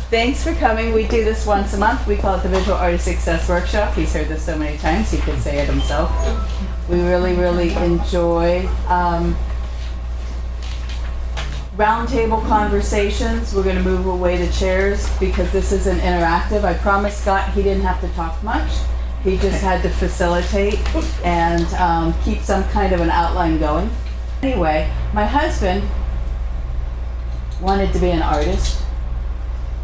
Thanks for coming. We do this once a month. We call it the Visual Artist Success Workshop. He's heard this so many times, he could say it himself. We really, really enjoy roundtable conversations. We're going to move away the chairs because this isn't interactive. I promised Scott he didn't have to talk much. He just had to facilitate and keep some kind of an outline going. Anyway, my husband wanted to be an artist.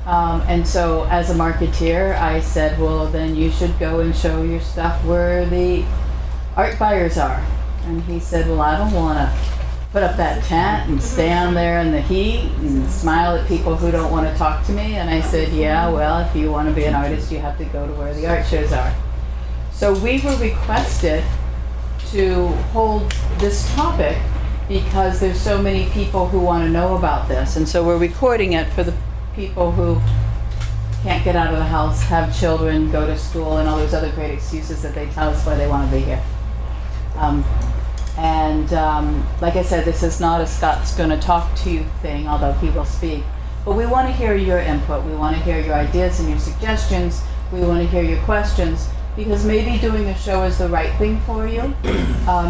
And so as a marketeer, I said, well, then you should go and show your stuff where the art buyers are. And he said, well, I don't want to put up that tent and stand there in the heat and smile at people who don't want to talk to me. And I said, yeah, well, if you want to be an artist, you have to go to where the art shows are. So we were requested to hold this topic because there's so many people who want to know about this. And so we're recording it for the people who can't get out of the house, have children, go to school, and all those other great excuses that they tell us why they want to be here. Like I said, this is not a Scott's going to talk to you thing, although he will speak. But we want to hear your input. We want to hear your ideas and your suggestions. We want to hear your questions, because maybe doing a show is the right thing for you.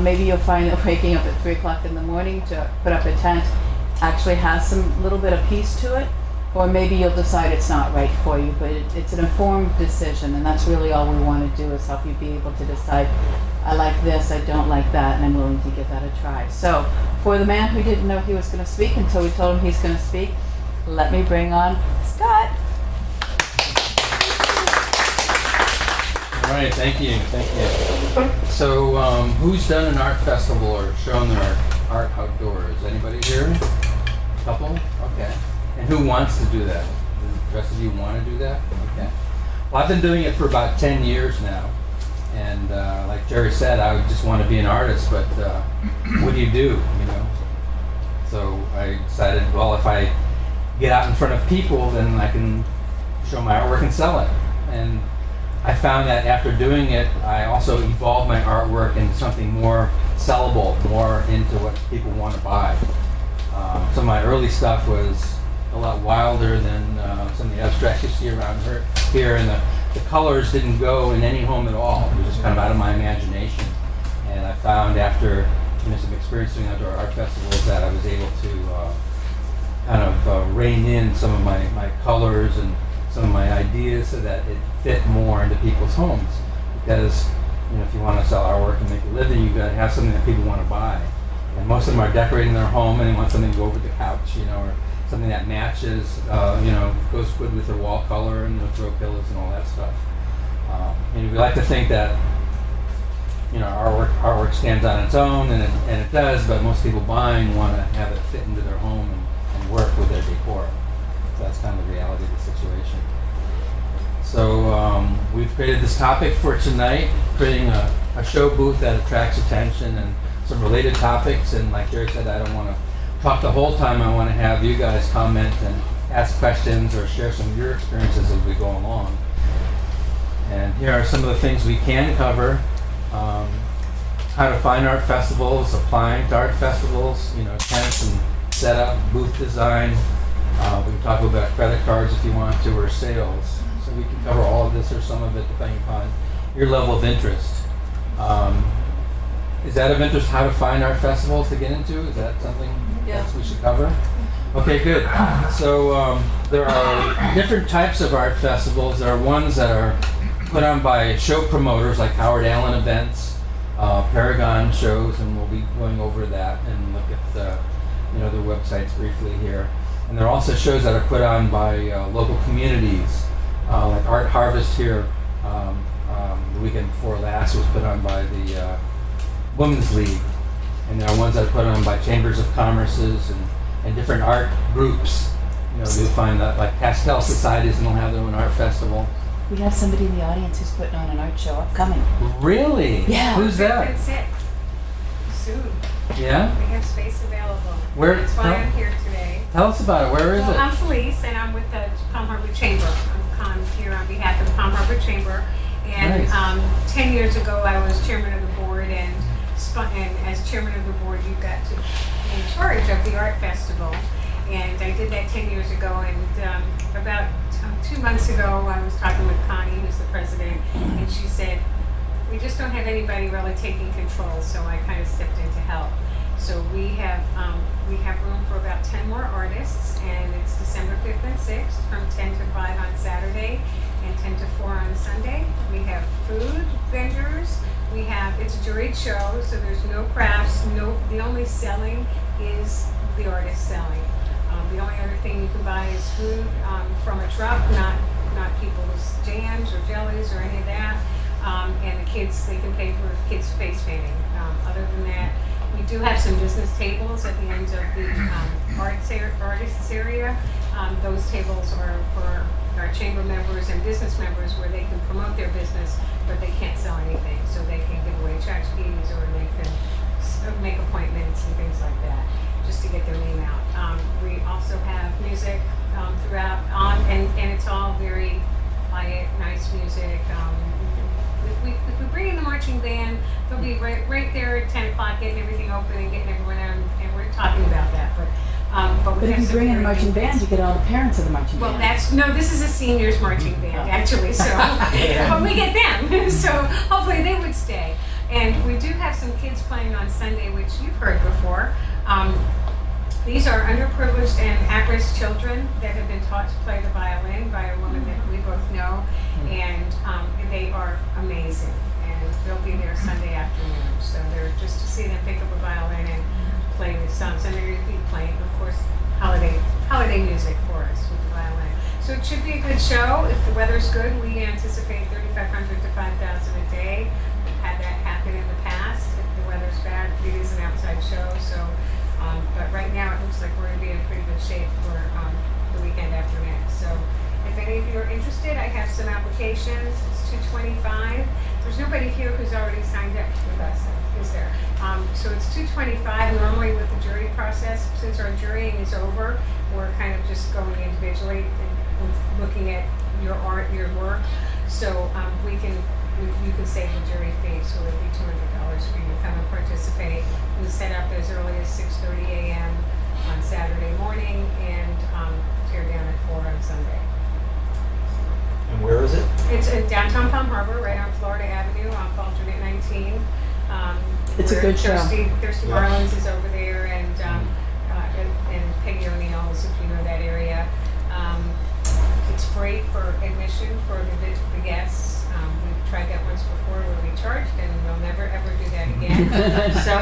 Maybe you'll find that waking up at 3 o'clock in the morning to put up a tent actually has some little bit of peace to it. Or maybe you'll decide it's not right for you, but it's an informed decision, and that's really all we want to do, is help you be able to decide, I like this, I don't like that, and I'm willing to give that a try. So, for the man who didn't know he was going to speak until we told him he's going to speak, let me bring on Scott. All right, thank you. So, who's done an art festival or shown their art outdoors? Anybody here? Couple? Okay. And who wants to do that? The rest of you want to do that? Okay. Well, I've been doing it for about 10 years now. And like Jerry said, I would just want to be an artist, but what do? You know? So I decided, well, if I get out in front of people, then I can show my artwork and sell it. And I found that after doing it, I also evolved my artwork into something more sellable, more into what people want to buy. Some of my early stuff was a lot wilder than some of the abstract you see around here, and the colors didn't go in any home at all. It was just kind of out of my imagination. And I found after some experience doing outdoor art festivals that I was able to kind of rein in some of my colors and some of my ideas so that it fit more into people's homes. Because if you want to sell artwork and make a living, you've got to have something that people want to buy. And most of them are decorating their home and they want something to go over the couch, or something that matches, goes good with their wall color and the throw pillows and all that stuff. And we like to think that, artwork stands on its own, and it does, but most people buying want to have it fit into their home and work with their decor. So that's kind of the reality of the situation. So we've created this topic for tonight, creating a show booth that attracts attention and some related topics. And like Jerry said, I don't want to talk the whole time. I want to have you guys comment and ask questions or share some of your experiences as we go along. And here are some of the things we can cover. How to find art festivals, applying to art festivals, tents and setup, booth design. We can talk about credit cards if you want to, or sales. So we can cover all of this or some of it depending upon your level of interest. Is that of interest, how to find art festivals to get into? Is that something else we should cover? Okay, good. So there are different types of art festivals. There are ones that are put on by show promoters like Howard Allen Events, PARAGON shows, and we'll be going over that and look at their websites briefly here. And there are also shows that are put on by local communities, like Art Harvest here. The weekend before last was put on by the Women's League, and there are ones that are put on by chambers of commerces and different art groups. You'll find that like pastel societies, and they'll have their own art festival. We have somebody in the audience who's putting on an art show upcoming. Really? Yeah. Who's that? Soon. Yeah? We have space available. Where? That's why I'm here today. Tell us about it. Where is it? I'm Felice, and I'm with the Palm Harbor Chamber. I'm here on behalf of the Palm Harbor Chamber. And Nice. 10 years ago, I was chairman of the board, and as chairman of the board, you got to be in charge of the art festival. And I did that 10 years ago, and about 2 months ago, I was talking with Connie, who's the president, and she said, we just don't have anybody really taking control, so I kind of stepped in to help. So we have room for about 10 more artists, and it's December 5th and 6th from 10 to 5 on Saturday and 10 to 4 on Sunday. We have food vendors. It's a juried show, so there's no crafts. The only selling is the artist selling. The only other thing you can buy is food from a truck, not people's jams or jellies or any of that. And the kids, they can pay for kids' face painting. Other than that, we do have some business tables at the ends of the artists area. Those tables are for our chamber members and business members where they can promote their business, but they can't sell anything. So they can give away tchotchkes or they can make appointments and things like that, just to get their name out. We also have music throughout, and it's all very quiet, nice music. If we bring in the marching band, they'll be right there at 10 o'clock, getting everything open and getting everyone out, and we're talking about that. But if you bring in a marching band, you get all the parents of the marching band. Well, this is a seniors marching band, actually, so, but we get them, so hopefully they would stay. And we do have some kids playing on Sunday, which you've heard before. These are underprivileged and at-risk children that have been taught to play the violin by a woman that we both know, and they are amazing. And they'll be there Sunday afternoon, so they're just to see them pick up a violin and play the songs, and they're going to be playing, of course, holiday music for us with the violin. So it should be a good show. If the weather's good, we anticipate 3,500 to 5,000 a day. We've had that happen in the past. If the weather's bad, it is an outside show, so. But right now, it looks like we're going to be in pretty good shape for the weekend after next. So if any of you are interested, I have some applications. It's $225. There's nobody here who's already signed up with us, is there? So it's $225 normally with the jury process. Since our jurying is over, we're kind of just going individually and looking at your art, your work. So you can save the jury fee, so it'll be $200 for you to come and participate. We set up as early as 6:30 a.m. on Saturday morning and tear down at 4 on Sunday. And where is it? It's in downtown Palm Harbor, right on Florida Avenue, off Alternate 19. It's a good show. Thirsty Marlins is over there, and Peggy O'Neill's, if you know that area. It's free for admission for the guests. We've tried that once before where we charged, and we'll never ever do that again. So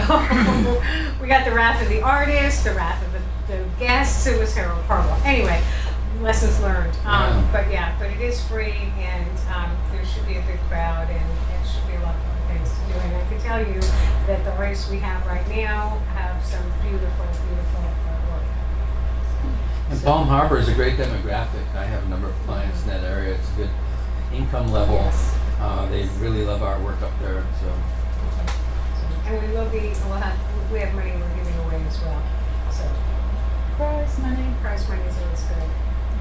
we got the wrath of the artist, the wrath of the guests. It was horrible. Anyway, lessons learned. But it is free, and there should be a good crowd, and it should be a lot of fun things to do. And I can tell you that the artists we have right now have some beautiful, beautiful work. And Palm Harbor is a great demographic. I have a number of clients in that area. It's a good income level. Yes. They really love our work up there. So. And we have money we're giving away as well. So Prize money is always good.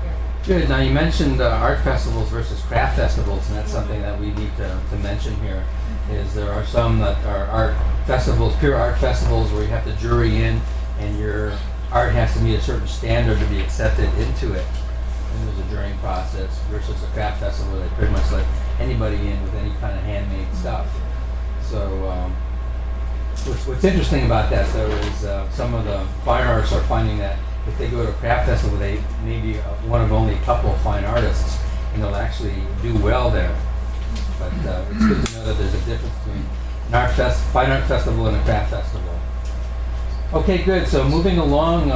Yeah. Good. Now you mentioned art festivals versus craft festivals, and that's something that we need to mention here. Is there are some that are art festivals, pure art festivals, where you have to jury in, and your art has to meet a certain standard to be accepted into it. And there's a jurying process versus a craft festival where they pretty much let anybody in with any kind of handmade stuff. So what's interesting about that though is some of the fine artists are finding that if they go to a craft festival, they may be one of only a couple of fine artists, and they'll actually do well there. But it's good to know that there's a difference between an fine art festival and a craft festival. Okay, good. So moving along,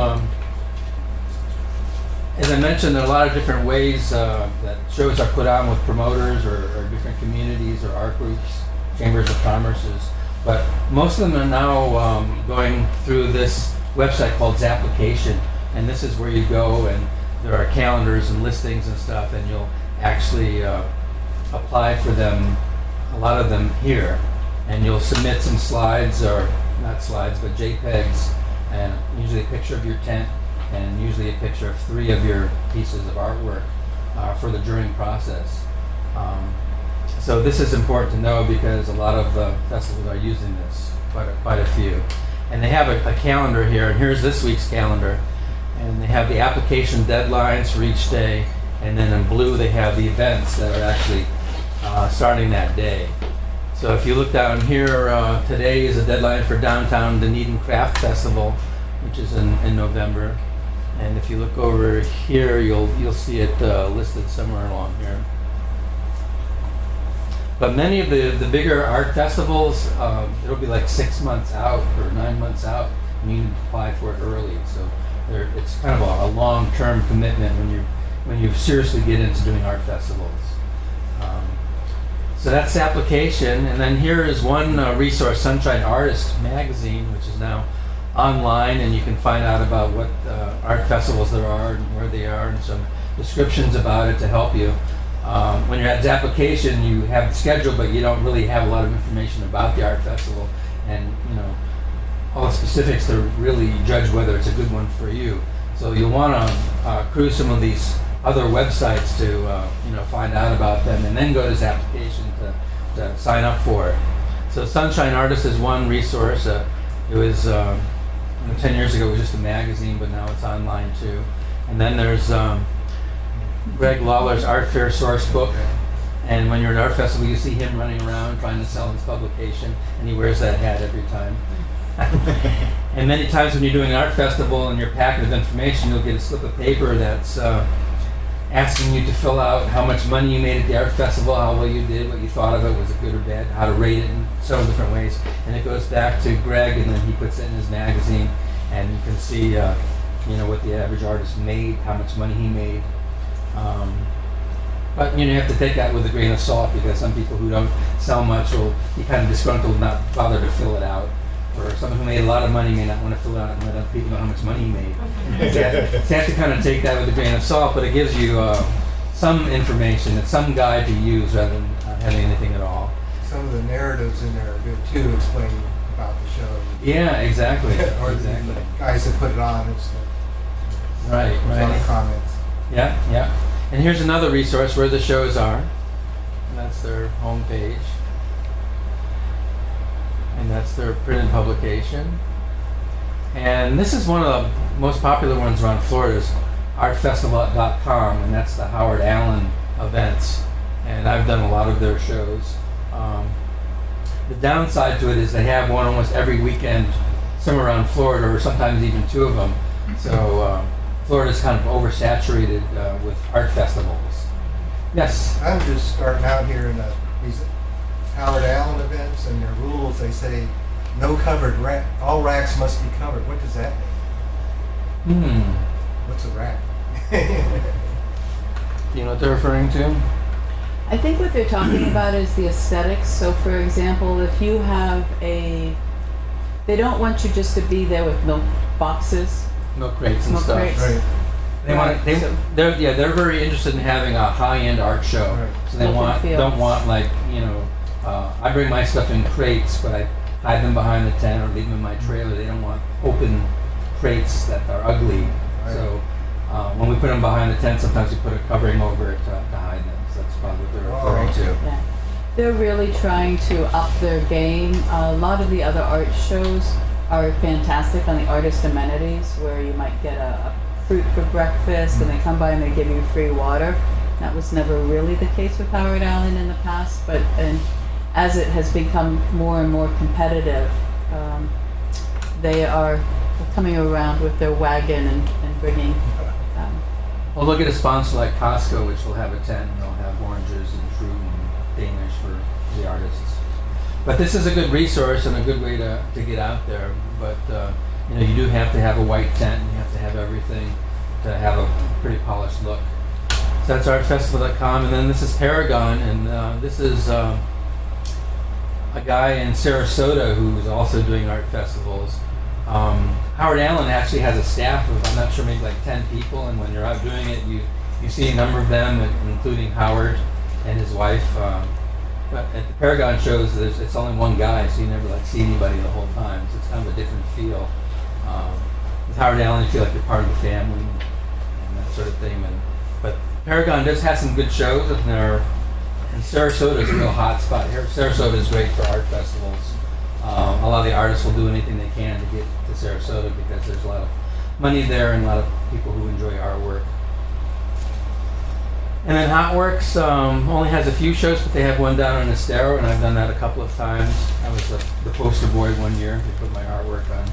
as I mentioned, there are a lot of different ways that shows are put on with promoters or different communities or art groups, chambers of commerces. But most of them are now going through this website called Zapplication, and this is where you go and there are calendars and listings and stuff, and you'll actually apply for them, a lot of them here, and you'll submit some slides, or not slides, but JPEGs, and usually a picture of your tent, and usually a picture of 3 of your pieces of artwork for the jurying process. So this is important to know because a lot of festivals are using this, quite a few. And they have a calendar here, and here's this week's calendar. And they have the application deadlines for each day, And then in blue, they have the events that are actually starting that day. So if you look down here, today is a deadline for Downtown Dunedin Craft Festival, which is in November. And if you look over here, you'll see it listed somewhere along here. But many of the bigger art festivals, it'll be like 6 months out or 9 months out, and you need to apply for it early. So it's kind of a long-term commitment when you seriously get into doing art festivals. So that's the application, and then here is one resource, Sunshine Artist magazine, which is now online, and you can find out about what art festivals there are and where they are, and some descriptions about it to help you. When you're at the application, you have the schedule, but you don't really have a lot of information about the art festival, and all the specifics to really judge whether it's a good one for you. So you'll want to cruise some of these other websites to find out about them, and then go to this application to sign up for it. So Sunshine Artist is one resource. It was 10 years ago it was just a magazine, but now it's online too. And then there's Greg Lawler's Art Fair Source Book, and when you're at an art festival you see him running around trying to sell his publication, and he wears that hat every time. And many times when you're doing an art festival and your packet of information, you'll get a slip of paper that's asking you to fill out how much money you made at the art festival, how well you did, what you thought of it, was it good or bad, how to rate it in several different ways. And it goes back to Greg, and then he puts it in his magazine, and you can see what the average artist made, how much money he made. But you have to take that with a grain of salt, because some people who don't sell much will be kind of disgruntled and not bother to fill it out. Or someone who made a lot of money may not want to fill it out and let other people know how much money he made. So you have to kind of take that with a grain of salt, but it gives you some information. It's some guide to use rather than having anything at all. Some of the narratives in there are good too, explaining about the show. Yeah, exactly. Or exactly. the guys that put it on and stuff. Right, A lot of right. comments. Yeah. And here's another resource where the shows are. And that's their homepage. And that's their printed publication. And this is one of the most popular ones around Florida, is artfestival.com, and that's the Howard Allen events. And I've done a lot of their shows. The downside to it is they have one almost every weekend somewhere around Florida, or sometimes even two of them. So Florida's kind of oversaturated with art festivals. Yes? I'm just starting out here in these Howard Allen events, and their rules, they say no covered rack, all racks must be covered. What does that mean? What's a rack? Do you know what they're referring to? I think what they're talking about is the aesthetics. So for example, if you have they don't want you just to be there with milk boxes. Milk crates and Milk stuff. crates. Right. They're very interested in having a high-end art show. Right. So they Look and feel. don't want like I bring my stuff in crates, but I hide them behind the tent or leave them in my trailer. They don't want open crates that are ugly. Right. So when we put them behind the tent, sometimes we put a covering over it to hide them. So that's probably what they're referring to. Yeah. They're really trying to up their game. A lot of the other art shows are fantastic on the artist amenities, where you might get a fruit for breakfast and they come by and they give you free water. That was never really the case with Howard Allen in the past, but as it has become more and more competitive, they are coming around with their wagon and bringing. Well, look at a sponsor like Costco, which will have a tent and they'll have oranges and fruit and Danish for the artists. But this is a good resource and a good way to get out there. But you do have to have a white tent and you have to have everything to have a pretty polished look. So that's artfestival.com, and then this is Paragon, and this is a guy in Sarasota who's also doing art festivals. Howard Allen actually has a staff of, I'm not sure, maybe like 10 people, and when you're out doing it, you see a number of them, including Howard and his wife. But at the Paragon shows, it's only one guy, so you never see anybody the whole time. So it's kind of a different feel. With Howard Allen, you feel like you're part of the family and that sort of thing. But Paragon does have some good shows, and Sarasota is a real hot spot. Sarasota is great for art festivals. A lot of the artists will do anything they can to get to Sarasota because there's a lot of money there and a lot of people who enjoy artwork. And then Hotworks only has a few shows, but they have one down in Estero, and I've done that a couple of times. I was the poster boy one year. They put my artwork on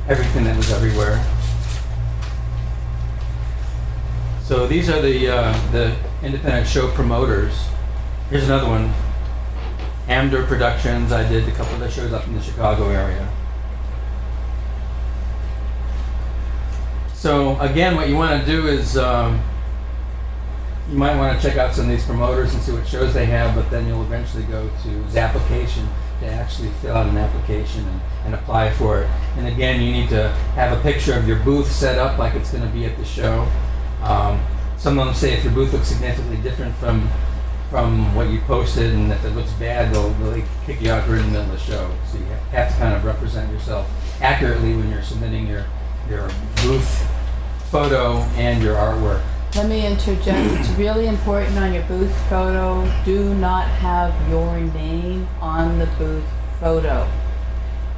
everything that was everywhere. So these are the independent show promoters. Here's another one. Amder Productions. I did a couple of the shows up in the Chicago area. So again, what you want to do is you might want to check out some of these promoters and see what shows they have, but then you'll eventually go to Zapplication to actually fill out an application and apply for it. And again, you need to have a picture of your booth set up like it's going to be at the show. Some of them say if your booth looks significantly different from what you posted, and if it looks bad, they'll really kick you out right in the middle of the show. So you have to kind of represent yourself accurately when you're submitting your booth photo and your artwork. Let me interject. It's really important on your booth photo. Do not have your name on the booth photo.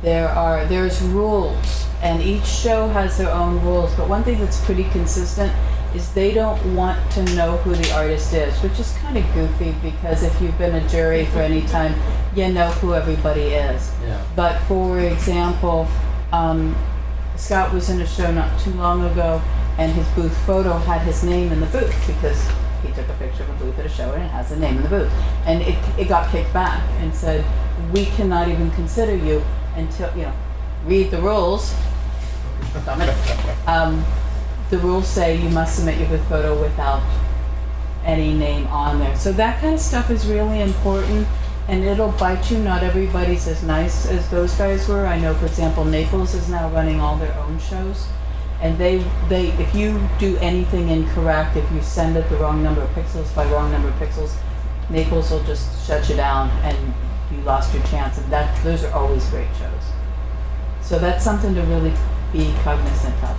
There's rules, and each show has their own rules. But one thing that's pretty consistent is they don't want to know who the artist is, which is kind of goofy because if you've been a jury for any time, you know who everybody is. Yeah. But for example, Scott was in a show not too long ago, and his booth photo had his name in the booth because he took a picture of a booth at a show and it has the name in the booth. And it got kicked back and said, we cannot even consider you until, read the rules. The rules say you must submit your booth photo without any name on there. So that kind of stuff is really important, and it'll bite you. Not everybody's as nice as those guys were. I know, for example, Naples is now running all their own shows. And they if you do anything incorrect, if you send it the wrong number of pixels by wrong number of pixels, Naples will just shut you down and you lost your chance. And those are always great shows. So that's something to really be cognizant of.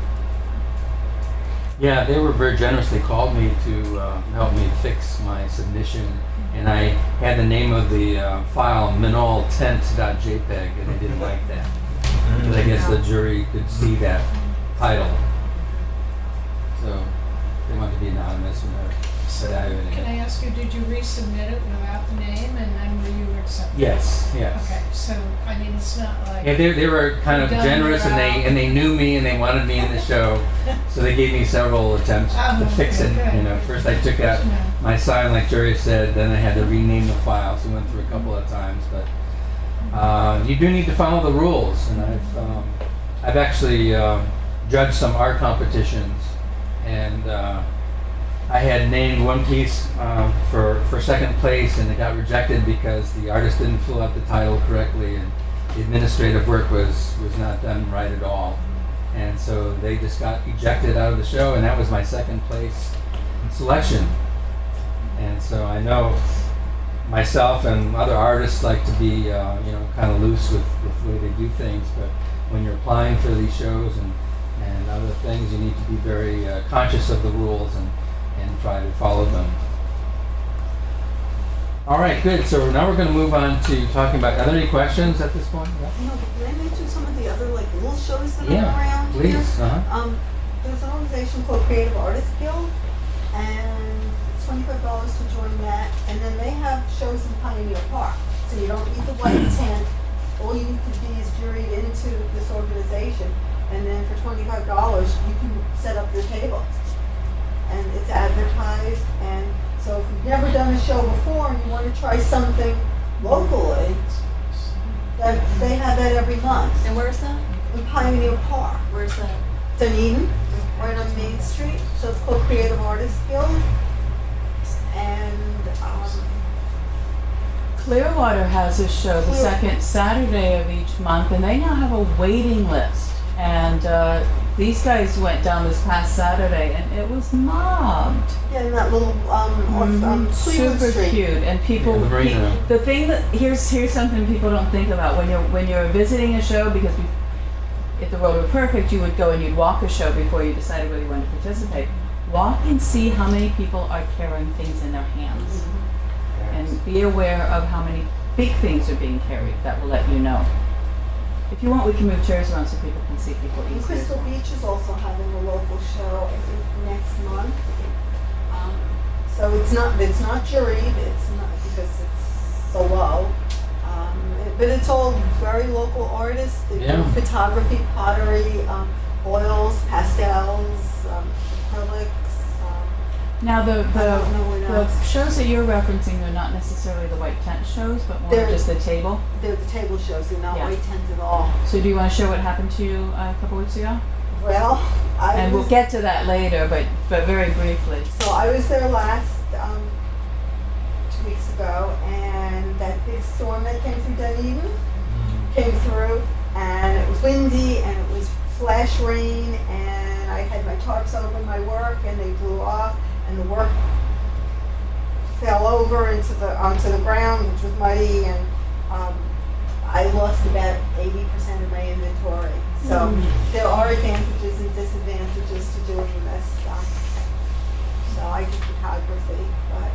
Yeah, they were very generous. They called me to help me fix my submission, and I had the name of the file Menaul tent.jpg, and they didn't like that. Because I guess the jury could see that title. So they wanted to be anonymous when they're evaluating Can I it. ask you, did you resubmit it without the name and then were you accepted? Yes. Okay, so I mean it's not like Yeah, they were kind of Done generous, and around. they knew me and they wanted me in the show, so they gave me several attempts to fix it. okay. First I took out No. my sign, like Jerry said, then I had to rename the file, so we went through a couple of times. But you do need to follow the rules, and I've actually judged some art competitions, and I had named one piece for second place, and it got rejected because the artist didn't fill out the title correctly, and the administrative work was not done right at all. And so they just got ejected out of the show, and that was my second place selection. And so I know myself and other artists like to be kind of loose with the way they do things, but when you're applying for these shows and other things, you need to be very conscious of the rules and try to follow them. All right, good. So now we're going to move on to talking about, are there any questions at this point? Yeah. Can I mention some of the other little shows that Yeah, are around here? please. Uh-huh. There's an organization called Creative Artists Guild, and it's $25 to join that. And then they have shows in Pioneer Park, so you don't need the white tent. All you need to be is juried into this organization, and then for $25 you can set up your table, and it's advertised. And so if you've never done a show before and you want to try something locally, then they have that every month. And where's that? In Pioneer Park. Where's that? It's in Eden, right on Main Street. So it's called Creative Artists Guild. And Clearwater has a show the second Saturday of each month, and they now have a waiting list. And these guys went down this past Saturday, and it was mobbed. yeah, in that little Cleveland Super Street. cute, and people. Yeah, the marina. The thing that here's something people don't think about when you're visiting a show, because if the world were perfect, you would go and you'd walk a show before you decided whether you wanted to participate. Walk and see how many people are carrying things in their hands, and be aware of how many big things are being carried. That will let you know. If you want, we can move chairs around so people can see people And easier. Crystal Beach is also having a local show, I think, next month. So It's not juried, it's not because it's so low. But it's all very local artists. They Yeah. do photography, pottery, oils, pastels, acrylics. Now I don't know what the else. shows that you're referencing are not necessarily the white tent shows, but more They're- just the table. They're the table shows, they're not Yeah. white tent at all. So do you want to share what happened to you a couple weeks ago? Well, And we'll get to that later, but very briefly. So I was there last 2 weeks ago, and that big storm that came through Dunedin came through, and it was windy, and it was flash rain, and I had my tarps over my work, and they blew off, and the work fell over onto the ground, which was muddy, and I lost about 80% of my inventory. So there are advantages and disadvantages to doing this. So I do photography, but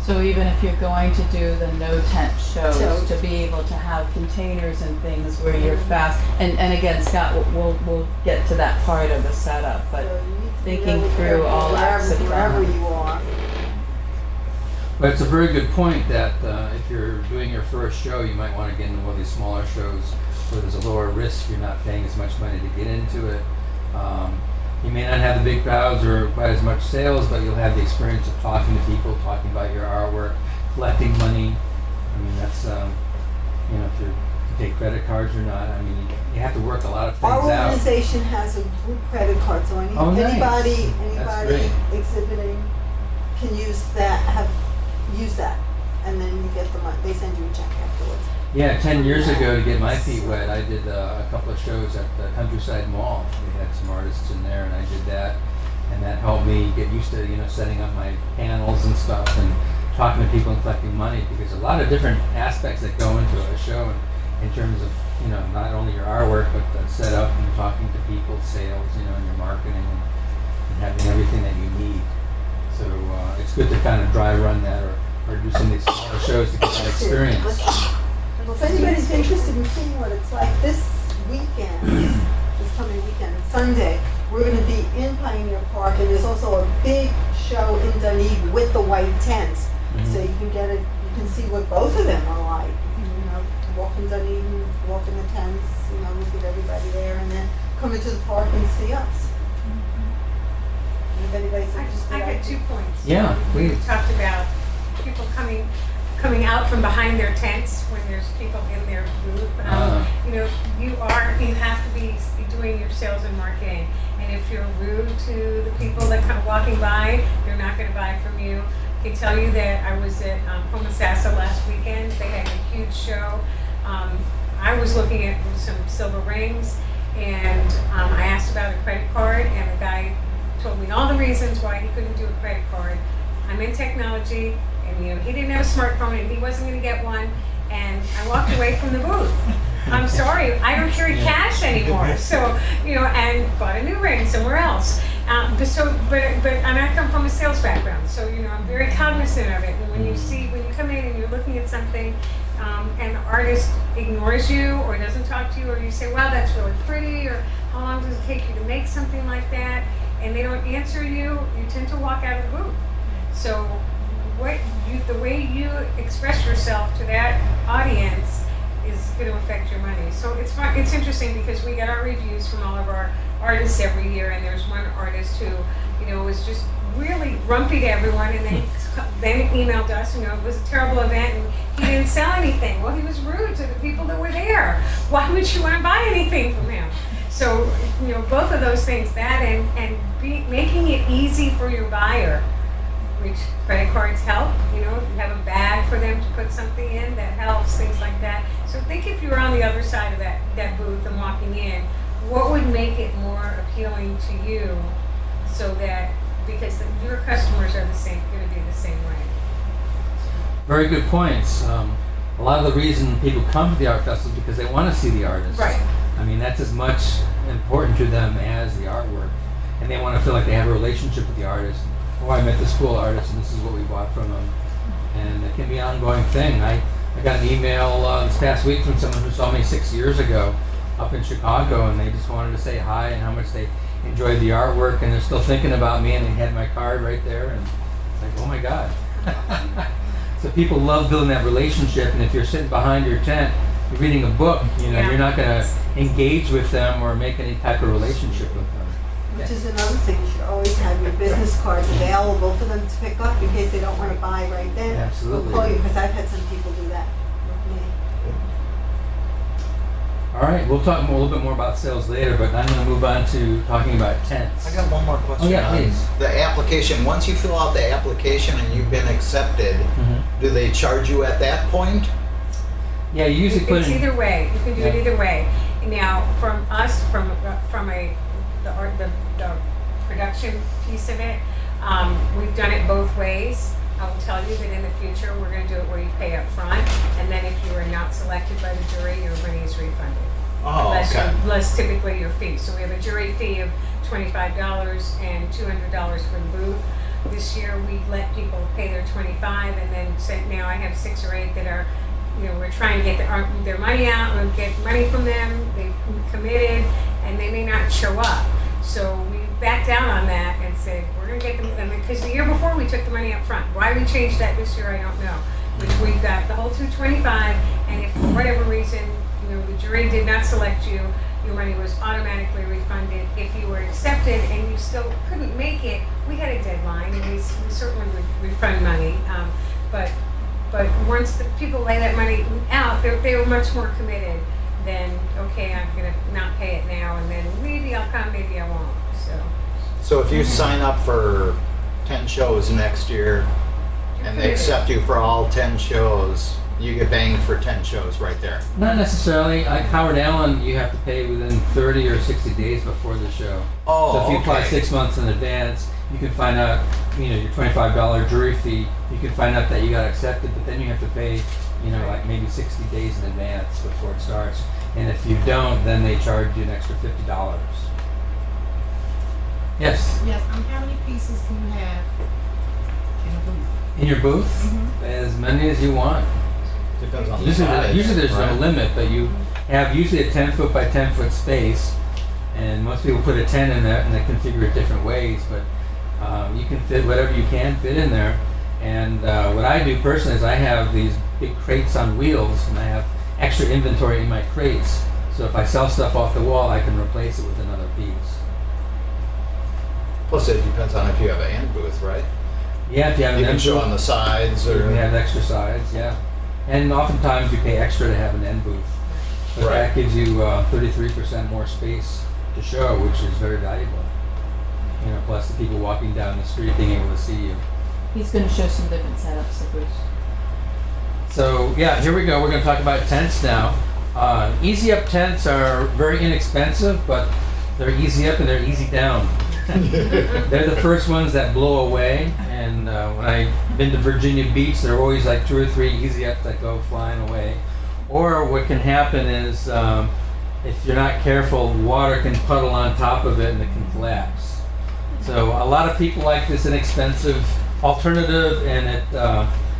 So even if you're going to do the no tent shows, Shows. to be able to have containers and things where you're fast, and again, Scott, we'll get to that part of the setup, but so you need to be thinking really through careful all acts of wherever God. you are. But it's a very good point that if you're doing your first show, you might want to get into one of these smaller shows where there's a lower risk. You're not paying as much money to get into it. You may not have the big crowds or quite as much sales, but you'll have the experience of talking to people, talking about your artwork, collecting money. I mean, that's, if you take credit cards or not, I mean, you have to work a lot of things Our out. organization has a group credit card, so Oh, nice. anybody That's great. exhibiting can use that, and then you get the money. They send you a check afterwards. Yeah, 10 years ago, to get my feet wet, I did a couple of shows at the Countryside Mall. We had some artists in there, and I did that. And that helped me get used to, setting up my panels and stuff and talking to people and collecting money, because a lot of different aspects that go into a show in terms of, not only your artwork, but the setup and talking to people, sales, and your marketing and having everything that you need. So it's good to kind of dry run that or do some of these smaller shows to get that experience. Well, if anybody's interested in seeing what it's like this coming weekend, Sunday, we're going to be in Pioneer Park, and there's also a big show in Dunedin with the white tents. So you can see what both of them are like. Walk in Dunedin, walk in the tents, look at everybody there, and then come into the park and see us. If anybody's interested, I got 2 points. Yeah, please. We talked about people coming out from behind their tents when there's people in their booth. You have to be doing your sales and marketing. And if you're rude to the people that come walking by, they're not going to buy from you. I can tell you that I was at Homosassa last weekend. They had a huge show. I was looking at some silver rings, and I asked about a credit card, and the guy told me all the reasons why he couldn't do a credit card. I'm in technology, and he didn't have a smartphone, and he wasn't going to get one, and I walked away from the booth. I'm sorry, I don't carry cash anymore. So, and bought a new ring somewhere else. And I come from a sales background, so I'm very cognizant of it. And when you come in and you're looking at something, and the artist ignores you or doesn't talk to you, or you say, "Wow, that's really pretty," or "How long does it take you to make something like that?" and they don't answer you, you tend to walk out of the booth. So, the way you express yourself to that audience is going to affect your money. So it's fun. It's interesting because we get our reviews from all of our artists every year, and there's one artist who, was just really grumpy to everyone, and then emailed us. It was a terrible event, and he didn't sell anything. Well, he was rude to the people that were there. Why would you want to buy anything from him? So both of those things, that and making it easy for your buyer. Which credit cards help, if you have a bag for them to put something in, that helps, things like that. So think if you were on the other side of that booth and walking in, what would make it more appealing to you, so that, because your customers are going to be the same way. Very good points. A lot of the reason people come to the art festival is because they want to see the artist. Right. I mean, that's as much important to them as the artwork. And they want to feel like they have a relationship with the artist. Oh, I met this cool artist, and this is what we bought from them. And it can be an ongoing thing. I got an email this past week from someone who saw me 6 years ago up in Chicago, and they just wanted to say hi and how much they enjoyed the artwork, and they're still thinking about me, and they had my card right there. And Like, oh my God. So people love building that relationship, and if you're sitting behind your tent, you're reading a book, Yeah. you're not going to engage with them or make any type of relationship with them. Which is another thing, you should always have your business cards available for them to pick up in case they don't want to buy right then. Absolutely. We'll call you, because I've had some people do that with me. All right, we'll talk a little bit more about sales later, but I'm going to move on to talking about tents. I got one more question. Oh, yeah, on please. The application, once you fill out the application and you've been accepted, do they charge you at that point? Yeah, you usually put It's in. either way. You can do it Yeah. either way. Now, from us, from the production piece of it, we've done it both ways. I will tell you that in the future, we're going to do it where you pay up front, and then if you are not selected by the jury, your money is refunded. Oh, okay. Less typically your fee. So we have a jury fee of $25 and $200 for the booth. This year, we let people pay their $25, and then now I have 6 or 8 that are, we're trying to get their money out and get money from them. They've committed, and they may not show up. So we backed down on that and said, we're going to get them, because the year before we took the money up front. Why we changed that this year, I don't know. Which we got the whole $225, and if for whatever reason, the jury did not select you, your money was automatically refunded. If you were accepted and you still couldn't make it, we had a deadline, and we certainly would refund money. But once the people lay that money out, they were much more committed than, okay, I'm going to not pay it now, and then maybe I'll come, maybe I won't. So if you sign up for 10 shows next year and they accept you for all 10 shows, you get banged for 10 shows right there. Not necessarily. Like Howard Allen, you have to pay within 30 or 60 days before the show. Oh, so if you apply okay. 6 months in advance, you can find out, your $25 jury fee, you can find out that you got accepted, but then you have to pay, like maybe 60 days in advance before it starts. And if you don't, then they charge you an extra $50. Yes? Yes, how many pieces can you have in a booth? In your booth? As many as you want. Depends on the Usually size, there's right? no limit, but you have usually a 10 foot by 10 foot space, and most people put a 10 in there and they configure it different ways, but you can fit whatever you can fit in there. And what I do personally is I have these big crates on wheels, and I have extra inventory in my crates. So if I sell stuff off the wall, I can replace it with another piece. Plus it depends on if you have an end booth, right? Yeah, if you have You an can end show booth, on the sides you or... can have extra sides, yeah. And oftentimes you pay extra to have an end booth. But Right. that gives you 33% more space to show, which is very valuable. Plus the people walking down the street being able to see you. He's going to show some different setups of Bruce. So yeah, here we go. We're going to talk about tents now. Easy up tents are very inexpensive, but they're easy up and they're easy down. They're the first ones that blow away. And when I've been to Virginia Beach, there are always like 2 or 3 easy ups that go flying away. Or what can happen is if you're not careful, water can puddle on top of it and it can collapse. So a lot of people like this inexpensive alternative, and it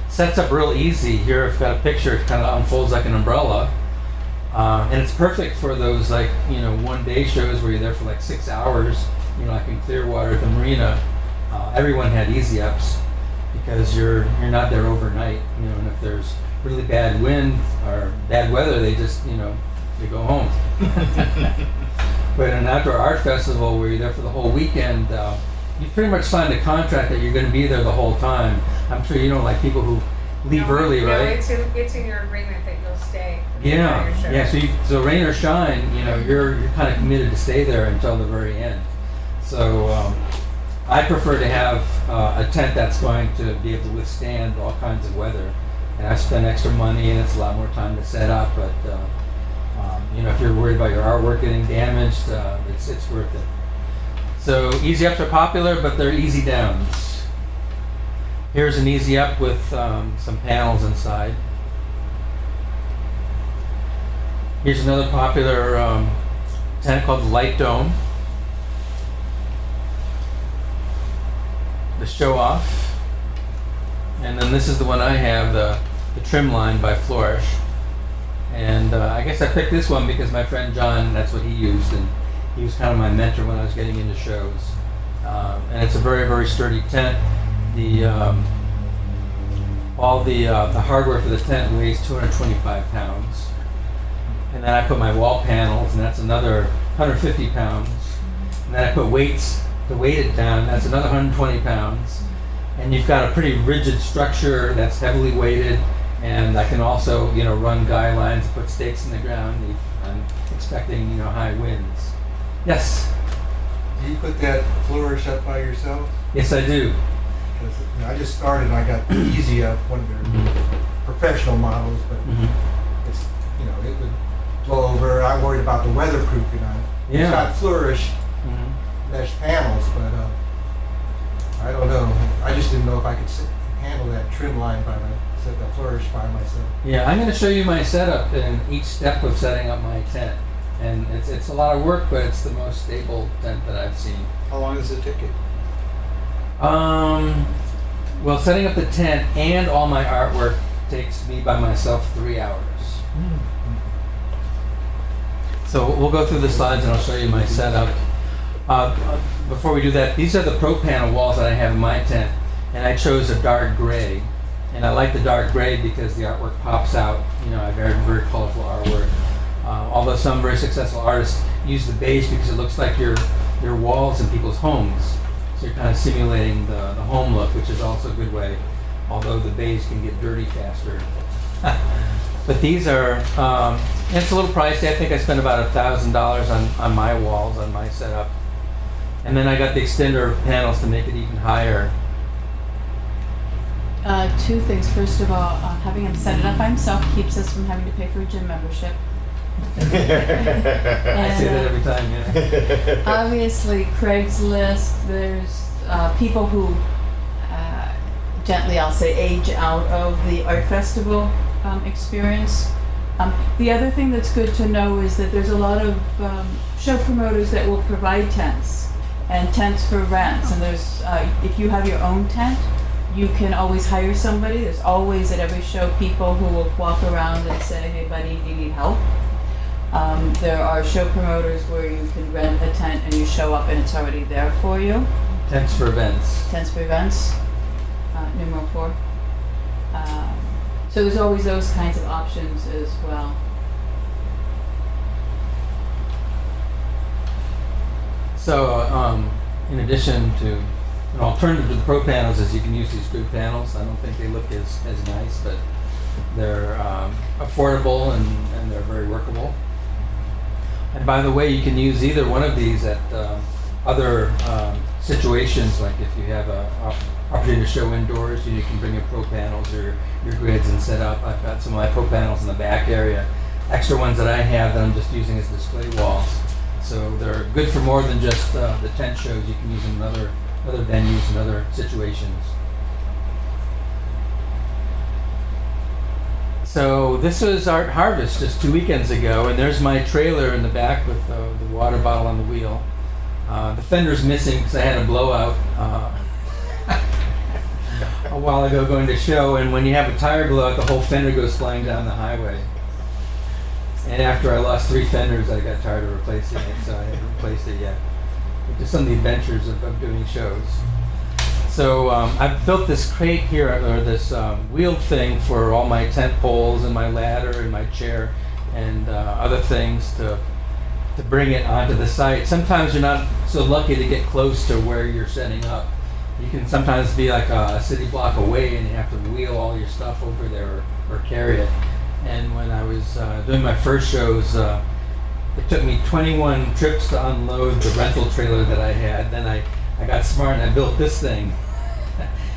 sets up real easy. Here I've got a picture. It kind of unfolds like an umbrella, and it's perfect for those one-day shows where you're there for like 6 hours. Like in Clearwater at the marina, everyone had easy ups because you're not there overnight. And if there's really bad wind or bad weather, they just they go home. But in an outdoor art festival where you're there for the whole weekend, you pretty much signed a contract that you're going to be there the whole time. I'm sure you don't like people who leave early, no, right? it's in your agreement that you'll stay. for the Yeah, entire show. yeah. So rain or shine, you're kind of committed to stay there until the very end. So I prefer to have a tent that's going to be able to withstand all kinds of weather. And I spend extra money, and it's a lot more time to set up. But if you're worried about your artwork getting damaged, it's worth it. So easy ups are popular, but they're easy downs. Here's an easy up with some panels inside. Here's another popular tent called the Light Dome. The Show Off. And then this is the one I have, the Trimline by Flourish. And I guess I picked this one because my friend John, that's what he used, and he was kind of my mentor when I was getting into shows. And it's a very, very sturdy tent. all the hardware for the tent weighs 225 pounds. And then I put my wall panels, and that's another 150 pounds. And then I put weights to weight it down, that's another 120 pounds. And you've got a pretty rigid structure that's heavily weighted, and I can also, run guy lines, put stakes in the ground. I'm expecting, high winds. Yes? Do you put that flourish up by yourself? Yes, I do. Because I just started and I got Easy up, one of their professional models, but it's, it would blow over. I'm worried about the weatherproofing on it. Yeah. It's got flourish mesh panels, but I don't know. I just didn't know if I could handle that Trimline the flourish by myself. Yeah, I'm going to show you my setup and each step of setting up my tent. And it's a lot of work, but it's the most stable tent that I've seen. How long does it take you? Well, setting up the tent and all my artwork takes me by myself 3 hours. So we'll go through the slides and I'll show you my setup. Before we do that, these are the pro panel walls that I have in my tent, and I chose a dark gray. And I like the dark gray because the artwork pops out. I have very, very colorful artwork. Although some very successful artists use the beige because it looks like your walls in people's homes. So you're kind of simulating the home look, which is also a good way, although the beige can get dirty faster. But these are, it's a little pricey. I think I spent about $1,000 on my walls, on my setup. And then I got the extender panels to make it even higher. Two things. First of all, having him set it up by himself keeps us from having to pay for a gym membership. I say that every time, yeah. Obviously, Craigslist, there's people who gently, I'll say, age out of the art festival experience. The other thing that's good to know is that there's a lot of show promoters that will provide tents and tents for rents. And there's, if you have your own tent, you can always hire somebody. There's always at every show people who will walk around and say, hey buddy, do you need help? There are show promoters where you can rent a tent and you show up and it's already there for you. Tents for events. Tents for events, numeral 4. So there's always those kinds of options as well. So, in addition to an alternative to the pro panels is you can use these grid panels. I don't think they look as nice, but they're affordable and they're very workable. And by the way, you can use either one of these at other situations, like if you have a opportunity to show indoors, you can bring your pro panels or your grids and set up. I've got some of my pro panels in the back area, extra ones that I have that I'm just using as display walls. So they're good for more than just the tent shows. You can use them in other venues and other situations. So this was Art Harvest just 2 weekends ago, and there's my trailer in the back with the water bottle on the wheel. The fender's missing because I had a blowout a while ago going to show, and when you have a tire blowout, the whole fender goes flying down the highway. And after I lost 3 fenders, I got tired of replacing it, so I haven't replaced it yet. Just some of the adventures of doing shows. So I've built this crate here, or this wheeled thing for all my tent poles and my ladder and my chair and other things to bring it onto the site. Sometimes you're not so lucky to get close to where you're setting up. You can sometimes be like a city block away and you have to wheel all your stuff over there or carry it. And when I was doing my first shows, it took me 21 trips to unload the rental trailer that I had. Then I got smart and I built this thing.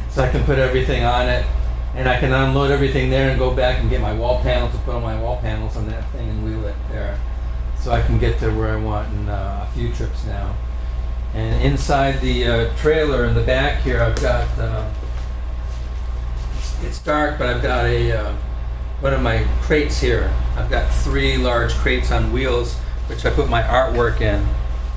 So I can put everything on it, and I can unload everything there and go back and get my wall panels to put all my wall panels on that thing and wheel it there. So I can get to where I want in a few trips now. And inside the trailer in the back here, I've got, it's dark, but I've got one of my crates here. I've got 3 large crates on wheels, which I put my artwork in,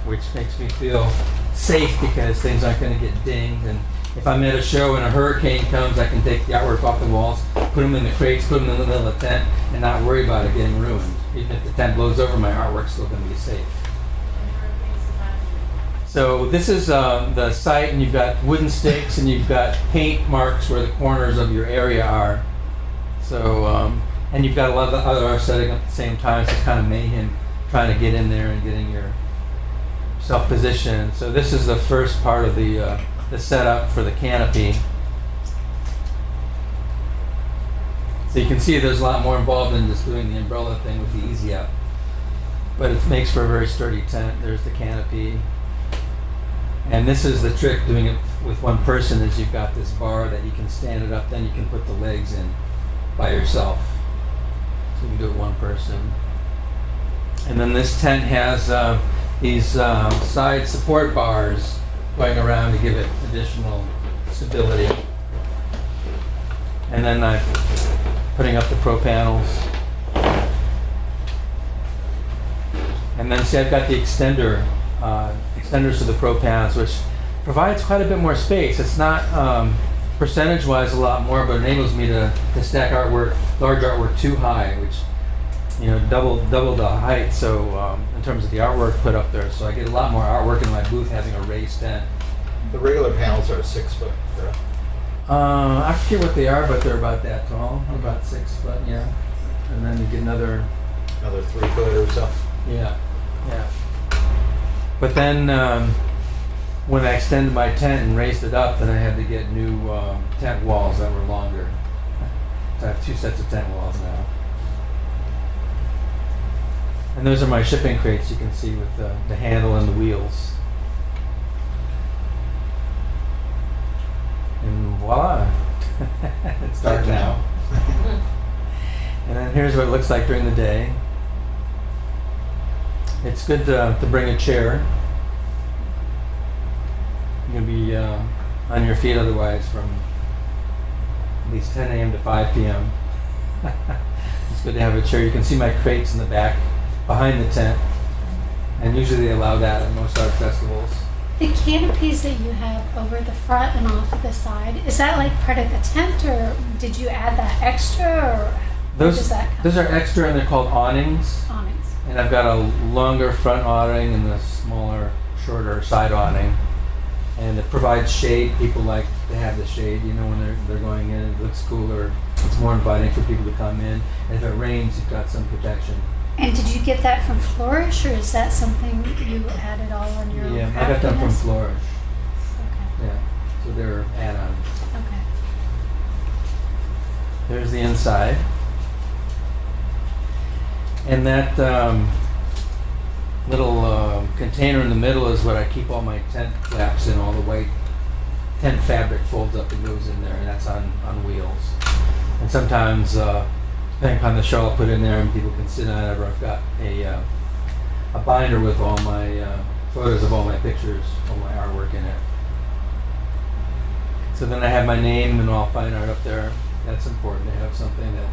which makes me feel safe because things aren't going to get dinged. And if I'm at a show and a hurricane comes, I can take the artwork off the walls, put them in the crates, put them in the middle of the tent, and not worry about it getting ruined. Even if the tent blows over, my artwork's still going to be safe. So this is the site, and you've got wooden stakes, and you've got paint marks where the corners of your area are. So, and you've got a lot of the other art setting at the same time, so it's kind of mayhem trying to get in there and getting yourself positioned. So this is the first part of the setup for the canopy. So you can see there's a lot more involved than just doing the umbrella thing with the easy up. But it makes for a very sturdy tent. There's the canopy. And this is the trick, doing it with one person, is you've got this bar that you can stand it up, then you can put the legs in by yourself. So you can do it one person. And then this tent has these side support bars going around to give it additional stability. And then I'm putting up the pro panels. And then see, I've got the extenders to the pro panels, which provides quite a bit more space. It's not percentage-wise a lot more, but enables me to stack artwork, large artwork too high, which, you know, double the height. So in terms of the artwork put up there, so I get a lot more artwork in my booth having a raised tent. The regular panels are 6 foot, correct? I forget what they are, but they're about that tall, about 6 foot, yeah. And then you get another 3 foot or so. Yeah. But then when I extended my tent and raised it up, then I had to get new tent walls that were longer. So I have 2 sets of tent walls now. And those are my shipping crates, you can see, with the handle and the wheels. And voila! It's dark now. And then here's what it looks like during the day. It's good to bring a chair. You're going to be on your feet otherwise from at least 10 a.m. to 5 p.m. It's good to have a chair. You can see my crates in the back behind the tent. And usually they allow that at most art festivals. The canopies that you have over the front and off of the side, is that like part of the tent, or did you add that extra, or where does that come? Those are extra, and they're called awnings. Awnings. And I've got a longer front awning and a smaller, shorter side awning. And it provides shade. People like to have the shade, you know, when they're going in. It looks cooler. It's more inviting for people to come in. And if it rains, you've got some protection. And did you get that from Flourish, or is that something you added all on your own? Yeah, I got them from Flourish. Okay. Yeah, so they're add-ons. Okay. There's the inside. And that little container in the middle is what I keep all my tent flaps in. All the white tent fabric folds up and goes in there, and that's on wheels. And sometimes, depending upon the show, I'll put in there and people can sit on it, or I've got a binder with all my photos of all my pictures, all my artwork in it. So then I have my name and all fine art up there. That's important to have something that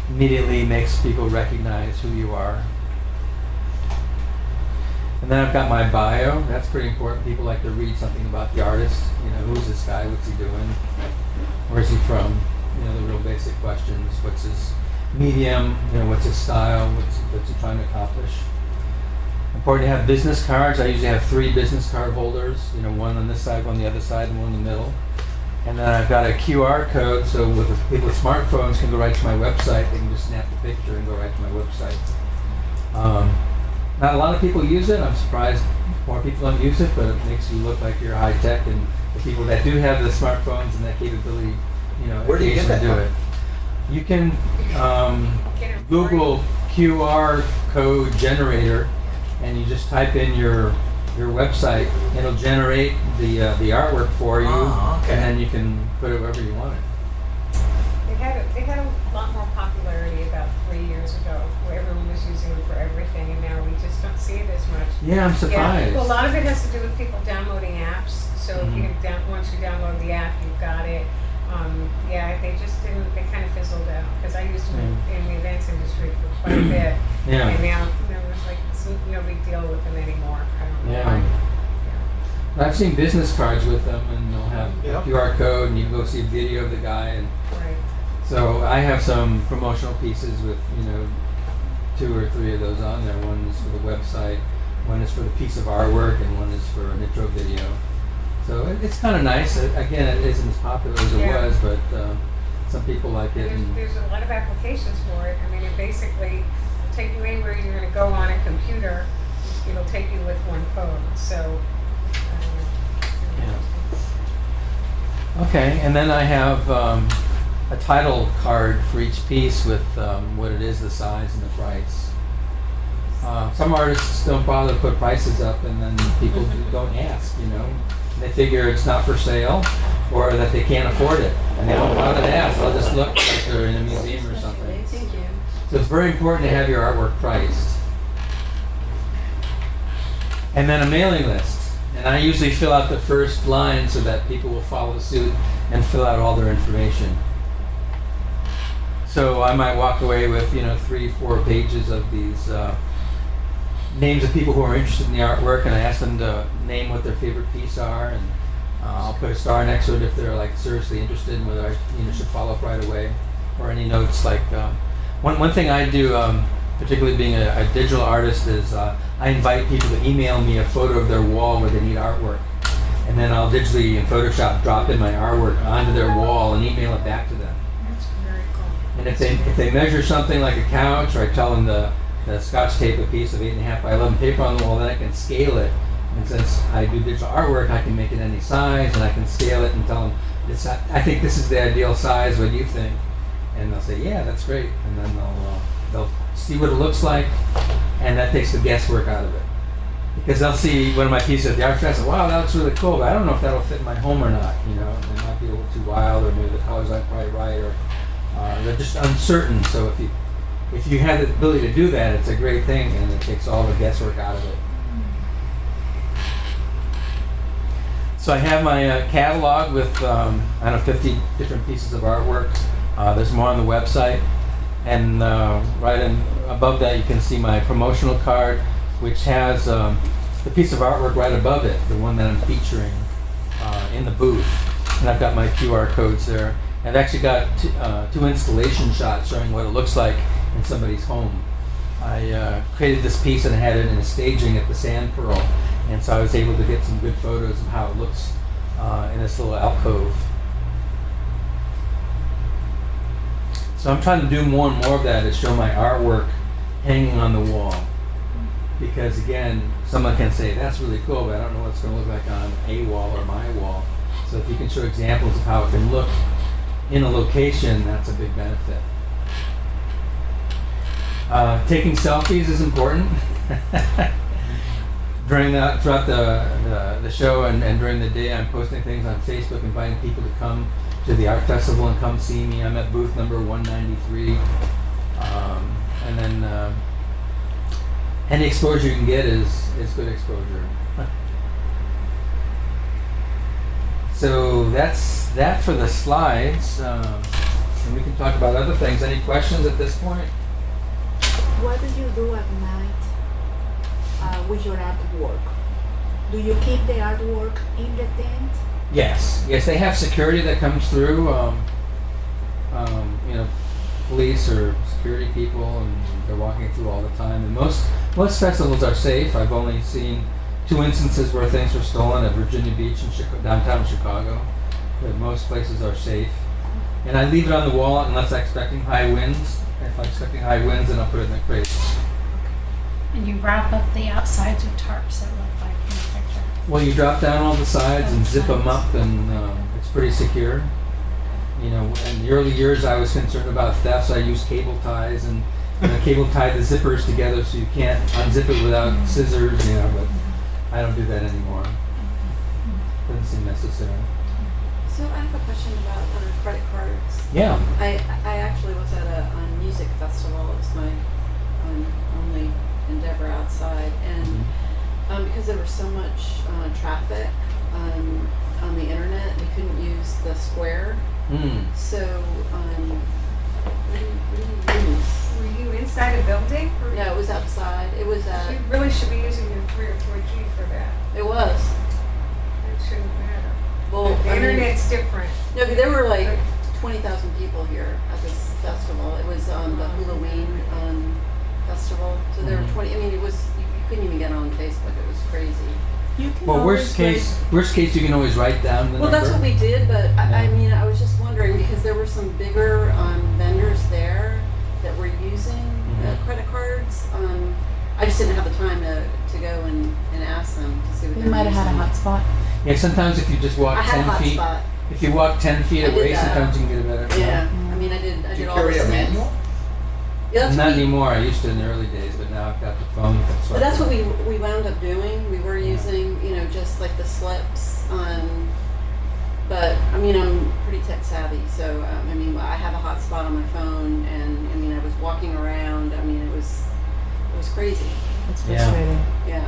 immediately makes people recognize who you are. And then I've got my bio. That's pretty important. People like to read something about the artist. You know, who's this guy? What's he doing? Where's he from? You know, the real basic questions. What's his medium? You know, what's his style? What's he trying to accomplish? Important to have business cards. I usually have 3 business card holders. You know, one on this side, one on the other side, and one in the middle. And then I've got a QR code, so with people with smartphones can go right to my website. They can just snap the picture and go right to my website. Not a lot of people use it. I'm surprised more people don't use it, but it makes you look like you're high tech. And the people that do have the smartphones and that capability, you know, Where do you get that do from? it. You can Google QR code generator, and you just type in your website. It'll generate the artwork for you, Oh, okay. and then you can put it wherever you want it. They had a lot more popularity about 3 years ago, where everyone was using them for everything, and now we just don't see it as much. Yeah, I'm surprised. Yeah, well, a lot of it has to do with people downloading apps. So if you once you download the app, you've got it. They just didn't. They kind of fizzled out because I used them in the events industry for quite a bit, Yeah. and now there's like no big deal with them anymore. I don't know Yeah. why. I've seen business cards with them, and they'll have Yep. a QR code, and you can go see a video of the guy. And Right. so I have some promotional pieces with 2 or 3 of those on there. One is for the website, One is for the piece of artwork, and one is for an intro video. So it's kind of nice. Again, it isn't as popular as it Yeah. was, but some people like it. And There's a lot of applications for it. I mean, it basically will take you anywhere you're going to go on a computer. It'll take you with one phone. So. Okay, and then I have a title card for each piece with what it is, the size, and the price. Some artists don't bother to put prices up, and then people don't ask, you know. They figure it's not for sale, or that they can't afford it, and they don't bother to ask. They'll just look like they're in a museum or something. Thank you. So it's very important to have your artwork priced. And then a mailing list. And I usually fill out the first line so that people will follow suit and fill out all their information. So I might walk away with, 3-4 pages of these names of people who are interested in the artwork, and I ask them to name what their favorite piece are, and I'll put a star next to it if they're like seriously interested in whether I should follow up right away, or any notes like one thing I do, particularly being a digital artist, is I invite people to email me a photo of their wall where they need artwork, and then I'll digitally in Photoshop drop in my artwork onto their wall and email it back to them. That's very cool. And if they measure something like a couch, or I tell them the Scotch tape a piece of 8.5 by 11 paper on the wall, then I can scale it. And since I do digital artwork, I can make it any size, and I can scale it and tell them, I think this is the ideal size. What do you think? And they'll say, yeah, that's great. And then they'll see what it looks like, and that takes the guesswork out of it. Because they'll see one of my pieces at the art festival, wow, that looks really cool, but I don't know if that'll fit in my home or not. It might be a little too wild, or maybe the colors aren't quite right, or they're just uncertain. So if you have the ability to do that, it's a great thing, and it takes all the guesswork out of it. So I have my catalog with 50 different pieces of artwork. There's more on the website, and right above that you can see my promotional card, which has the piece of artwork right above it, the one that I'm featuring in the booth. And I've got my QR codes there. I've actually got two installation shots showing what it looks like in somebody's home. I created this piece and had it in a staging at the Sand Pearl, and so I was able to get some good photos of how it looks in this little alcove. So I'm trying to do more and more of that, is show my artwork hanging on the wall. Because again, someone can say, that's really cool, but I don't know what it's going to look like on a wall or my wall. So if you can show examples of how it can look in a location, that's a big benefit. Taking selfies is important. Throughout the show and during the day, I'm posting things on Facebook, inviting people to come to the art festival and come see me. I'm at booth number 193, and then any exposure you can get is good exposure. So that's that for the slides, and we can talk about other things. Any questions at this point? What do you do at night with your artwork? Do you keep the artwork in the tent? Yes, they have security that comes through, police or security people, and they're walking through all the time. And most festivals are safe. I've only seen 2 instances where things were stolen at Virginia Beach and downtown Chicago, but most places are safe. And I leave it on the wall unless I'm expecting high winds. If I'm expecting high winds, then I'll put it in the crates. And you wrap up the outsides with tarps that look like in the picture. Well, you drop down all the sides and zip them up, and it's pretty secure. In the early years, I was concerned about theft, so I used cable ties and cable tie the zippers together so you can't unzip it without scissors. But I don't do that anymore. Doesn't seem necessary. So I have a question about credit cards. Yeah. I actually was at a music festival. It's my only endeavor outside, and because there was so much traffic on the internet, we couldn't use the Square. So what do you use? Were you inside a building? No, it was outside. It was at. You really should be using your 3 or 4G for that. It was. It shouldn't matter. Well, The internet's different. No, but there were like 20,000 people here at this festival. It was the Halloween festival. So there were 20. I mean, you couldn't even get on Facebook. It was crazy. You can Well, always worst case, you can always write down the Well, number. that's what we did, but I Yeah. mean, I was just wondering because there were some bigger vendors there that were using credit cards. I just didn't have the time to go and ask them to see what You they were might have had a using. hotspot. Yeah, sometimes if you just walk I had 10 a feet, hotspot. if you walk 10 feet I did away, that. sometimes you can get a better. Yeah, I mean, I did Do you all carry those a things. manual? Yeah, that's Not what we, anymore. I used to in the early days, but now I've got the phone. So but I that's can- what we wound up doing. We were using, just like the slips. But I mean, I'm pretty tech savvy, so I mean, I have a hotspot on my phone, and I mean, I was walking around. I mean, it was crazy. It's Yeah. frustrating. Yeah.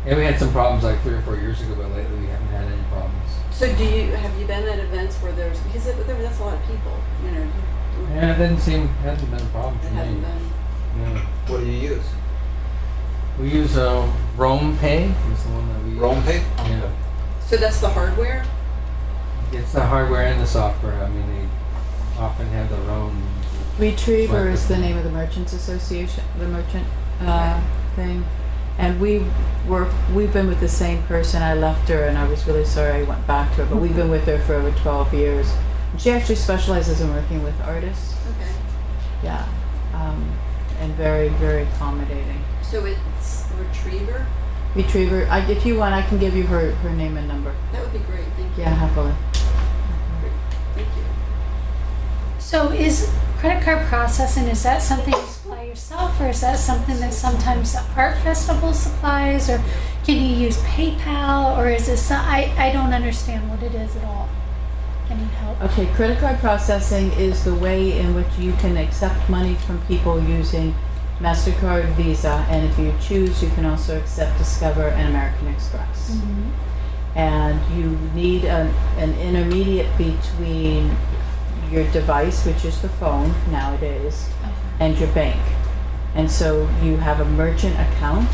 Yeah, we had some problems like 3 or 4 years ago, but lately we haven't had any problems. So have you been at events where there's because that's a lot of people, Yeah, it hasn't been a problem It for hasn't me. been. Yeah. What do you use? We use Roam Pay. Is the one that we use. Roam Pay? Yeah. So that's the hardware. It's the hardware and the software. I mean, they often have their own. Retriever is the name of the Merchants Association, the merchant thing. And we've been with the same person. I left her and I was really sorry I went back to her, but we've been with her for over 12 years. And she actually specializes in working with artists. Okay. Yeah. And very, very accommodating. So it's Retriever. Retriever, if you want, I can give you her name and number. That would be great. Thank you. Yeah, happily. Thank you. So is credit card processing, is that something you supply yourself, or is that something that sometimes the art festival supplies, or can you use PayPal, or is this, I don't understand what it is at all. I need help. Okay, credit card processing is the way in which you can accept money from people using MasterCard, Visa, and if you choose, you can also accept Discover and American Express. And you need an intermediate between your device, which is the phone nowadays, and your bank. And so you have a merchant account,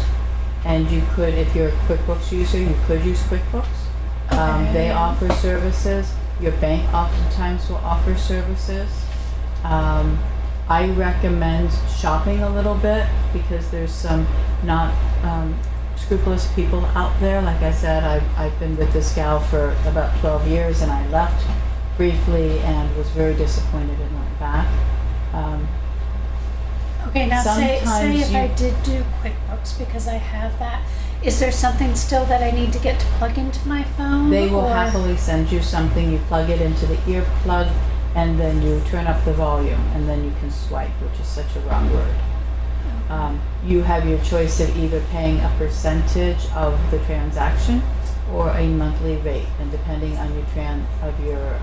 and you could, if you're a QuickBooks user, you could use QuickBooks. They offer services. Your bank oftentimes will offer services. I recommend shopping a little bit because there's some not scrupulous people out there. Like I said, I've been with this gal for about 12 years and I left briefly and was very disappointed and went back. Okay, now say Sometimes if I did do QuickBooks, because I have that, is there something still that I need to get to plug into my phone? They will or- happily send you something, you plug it into the earplug, and then you turn up the volume, and then you can swipe, which is such a wrong word. You have your choice of either paying a percentage of the transaction or a monthly rate, and depending on your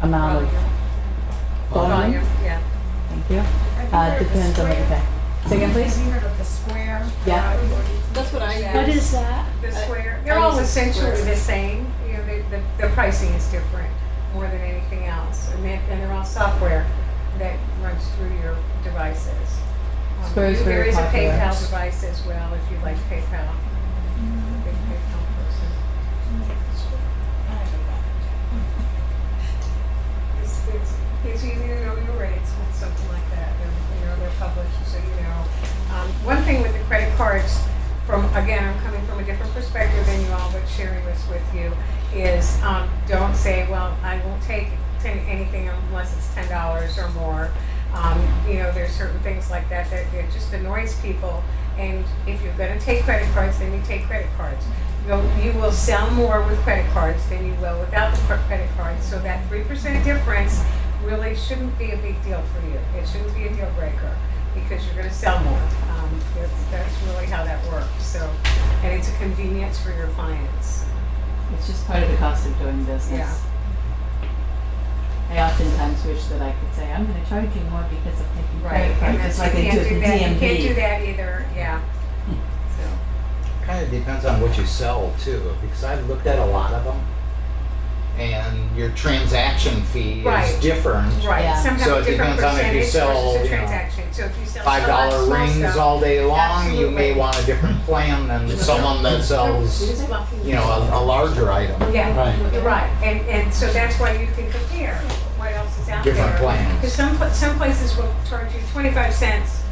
amount of volume. Yeah. Thank you. Depends on what you pay. Say again, please. Have you heard of the Square? Yeah. That's what I use. What is that? The Square, I they're all use the essentially Square. the same, the pricing is different more than anything else. And they're all software that runs through your devices. Square is very There is a popular. PayPal device as well, if you like PayPal. Big PayPal person. It's easy to know your rates with something like that. They're published, so you know. One thing with the credit cards, again, I'm coming from a different perspective than you all, but sharing this with you, is don't say, well, I won't take anything unless it's $10 or more. There's certain things like that that just annoys people. And if you're going to take credit cards, then you take credit cards. You will sell more with credit cards than you will without the credit cards. So that 3% difference really shouldn't be a big deal for you. It shouldn't be a deal breaker because you're going to sell more. That's really how that works. So, and it's a convenience for your clients. It's just part of the cost of doing business. Yeah. I oftentimes wish that I could say, I'm going to charge you more because of taking credit And cards, that's, just like you they do can't at do the that. You can't do DMV. that either. Yeah. So. Kind of depends on what you sell too, because I've looked at a lot of them, and your transaction fee Right. is different. Right. Yeah. Some have So a it different depends on if you percentage sell, versus a you know, transaction. So if you sell $5 small rings stuff, all day long, you may Absolutely. want a different plan than someone that sells, a larger item. Yeah, Right. you're right, and so that's why you can compare what else is out there. Different plans. Because some places will charge you 25 cents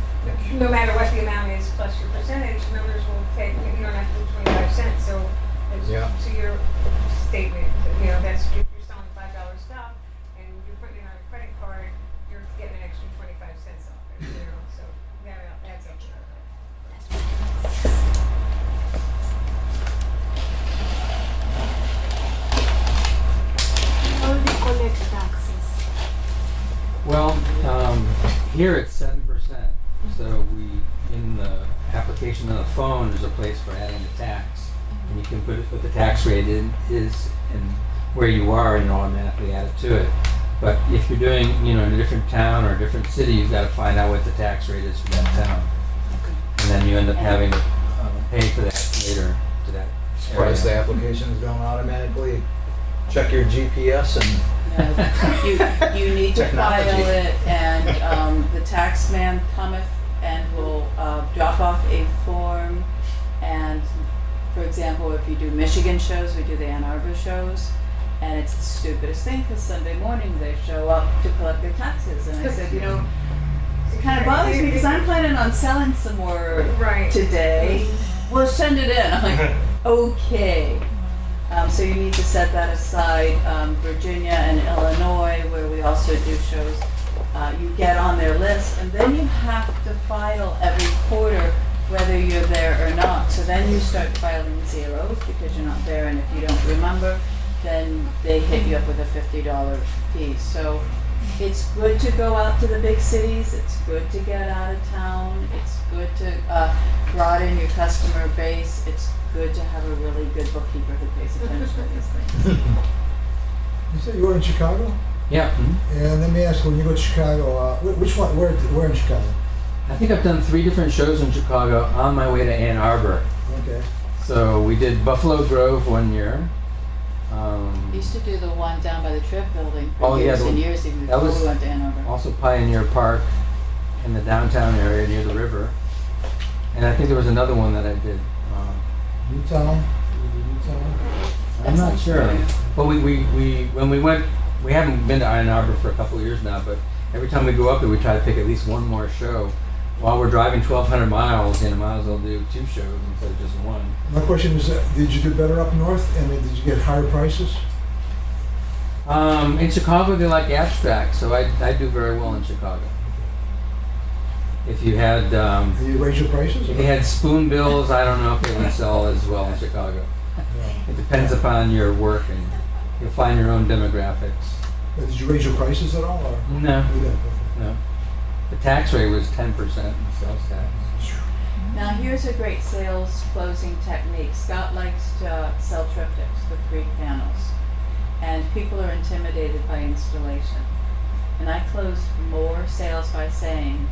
no matter what the amount is plus your percentage, members will take, you don't have to put 25 cents, so as Yeah. to your statement, that's if you're selling $5 stuff and you're putting it on a credit card, you're getting an extra 25 cents off it, so that adds up. How do you collect taxes? Well, here it's 7%. So in the application on the phone, there's a place for adding the tax. And you can put what the tax rate is and where you are and automatically add it to it. But if you're doing, in a different town or a different city, you've got to find out what the tax rate is for that town. And then you end up having to pay for that later to that Surprised the area. applications don't automatically check your GPS and You need to file Technology. it, and the tax man cometh and will drop off a form. And for example, if you do Michigan shows, we do the Ann Arbor shows, and it's the stupidest thing because Sunday morning they show up to collect their taxes, and I said, it kind of bothers me because I'm planning on selling some more Right. today. We'll send it in. I'm like, okay. So you need to set that aside. Virginia and Illinois, where we also do shows, you get on their list, and then you have to file every quarter whether you're there or not. So then you start filing zeros because you're not there, and if you don't remember, then they hit you up with a $50 fee. So it's good to go out to the big cities. It's good to get out of town. It's good to broaden your customer base. It's good to have a really good bookkeeper who pays attention to these things. You said you were in Chicago? Yeah. And let me ask you, when you go to Chicago, which one, where in Chicago? I think I've done 3 different shows in Chicago on my way to Ann Arbor. Okay. So we did Buffalo Grove one year. We used to do the one down by the Trib building for Oh, yeah, years the- and years even that before was- we went to Ann Arbor. Also Pioneer Park in the downtown area near the river. And I think there was another one that I did. Newtown? Newtown? I'm not sure. But when we went, we haven't been to Ann Arbor for a couple of years now, but every time we go up there, we try to pick at least one more show. While we're driving 1,200 miles, might as well do 2 shows instead of just one. My question is, did you do better up north? And did you get higher prices? In Chicago, they like abstract, so I do very well in Chicago. If you had Did you raise your prices? if you had spoonbills, I don't know if they would sell as well in Chicago. It depends upon your work, and you'll find your own demographics. Did you raise your prices at all? Or? No, You didn't. no. The tax rate was 10% in sales tax. Now here's a great sales closing technique. Scott likes to sell triptychs, the 3 panels, and people are intimidated by installation. And I closed more sales by saying,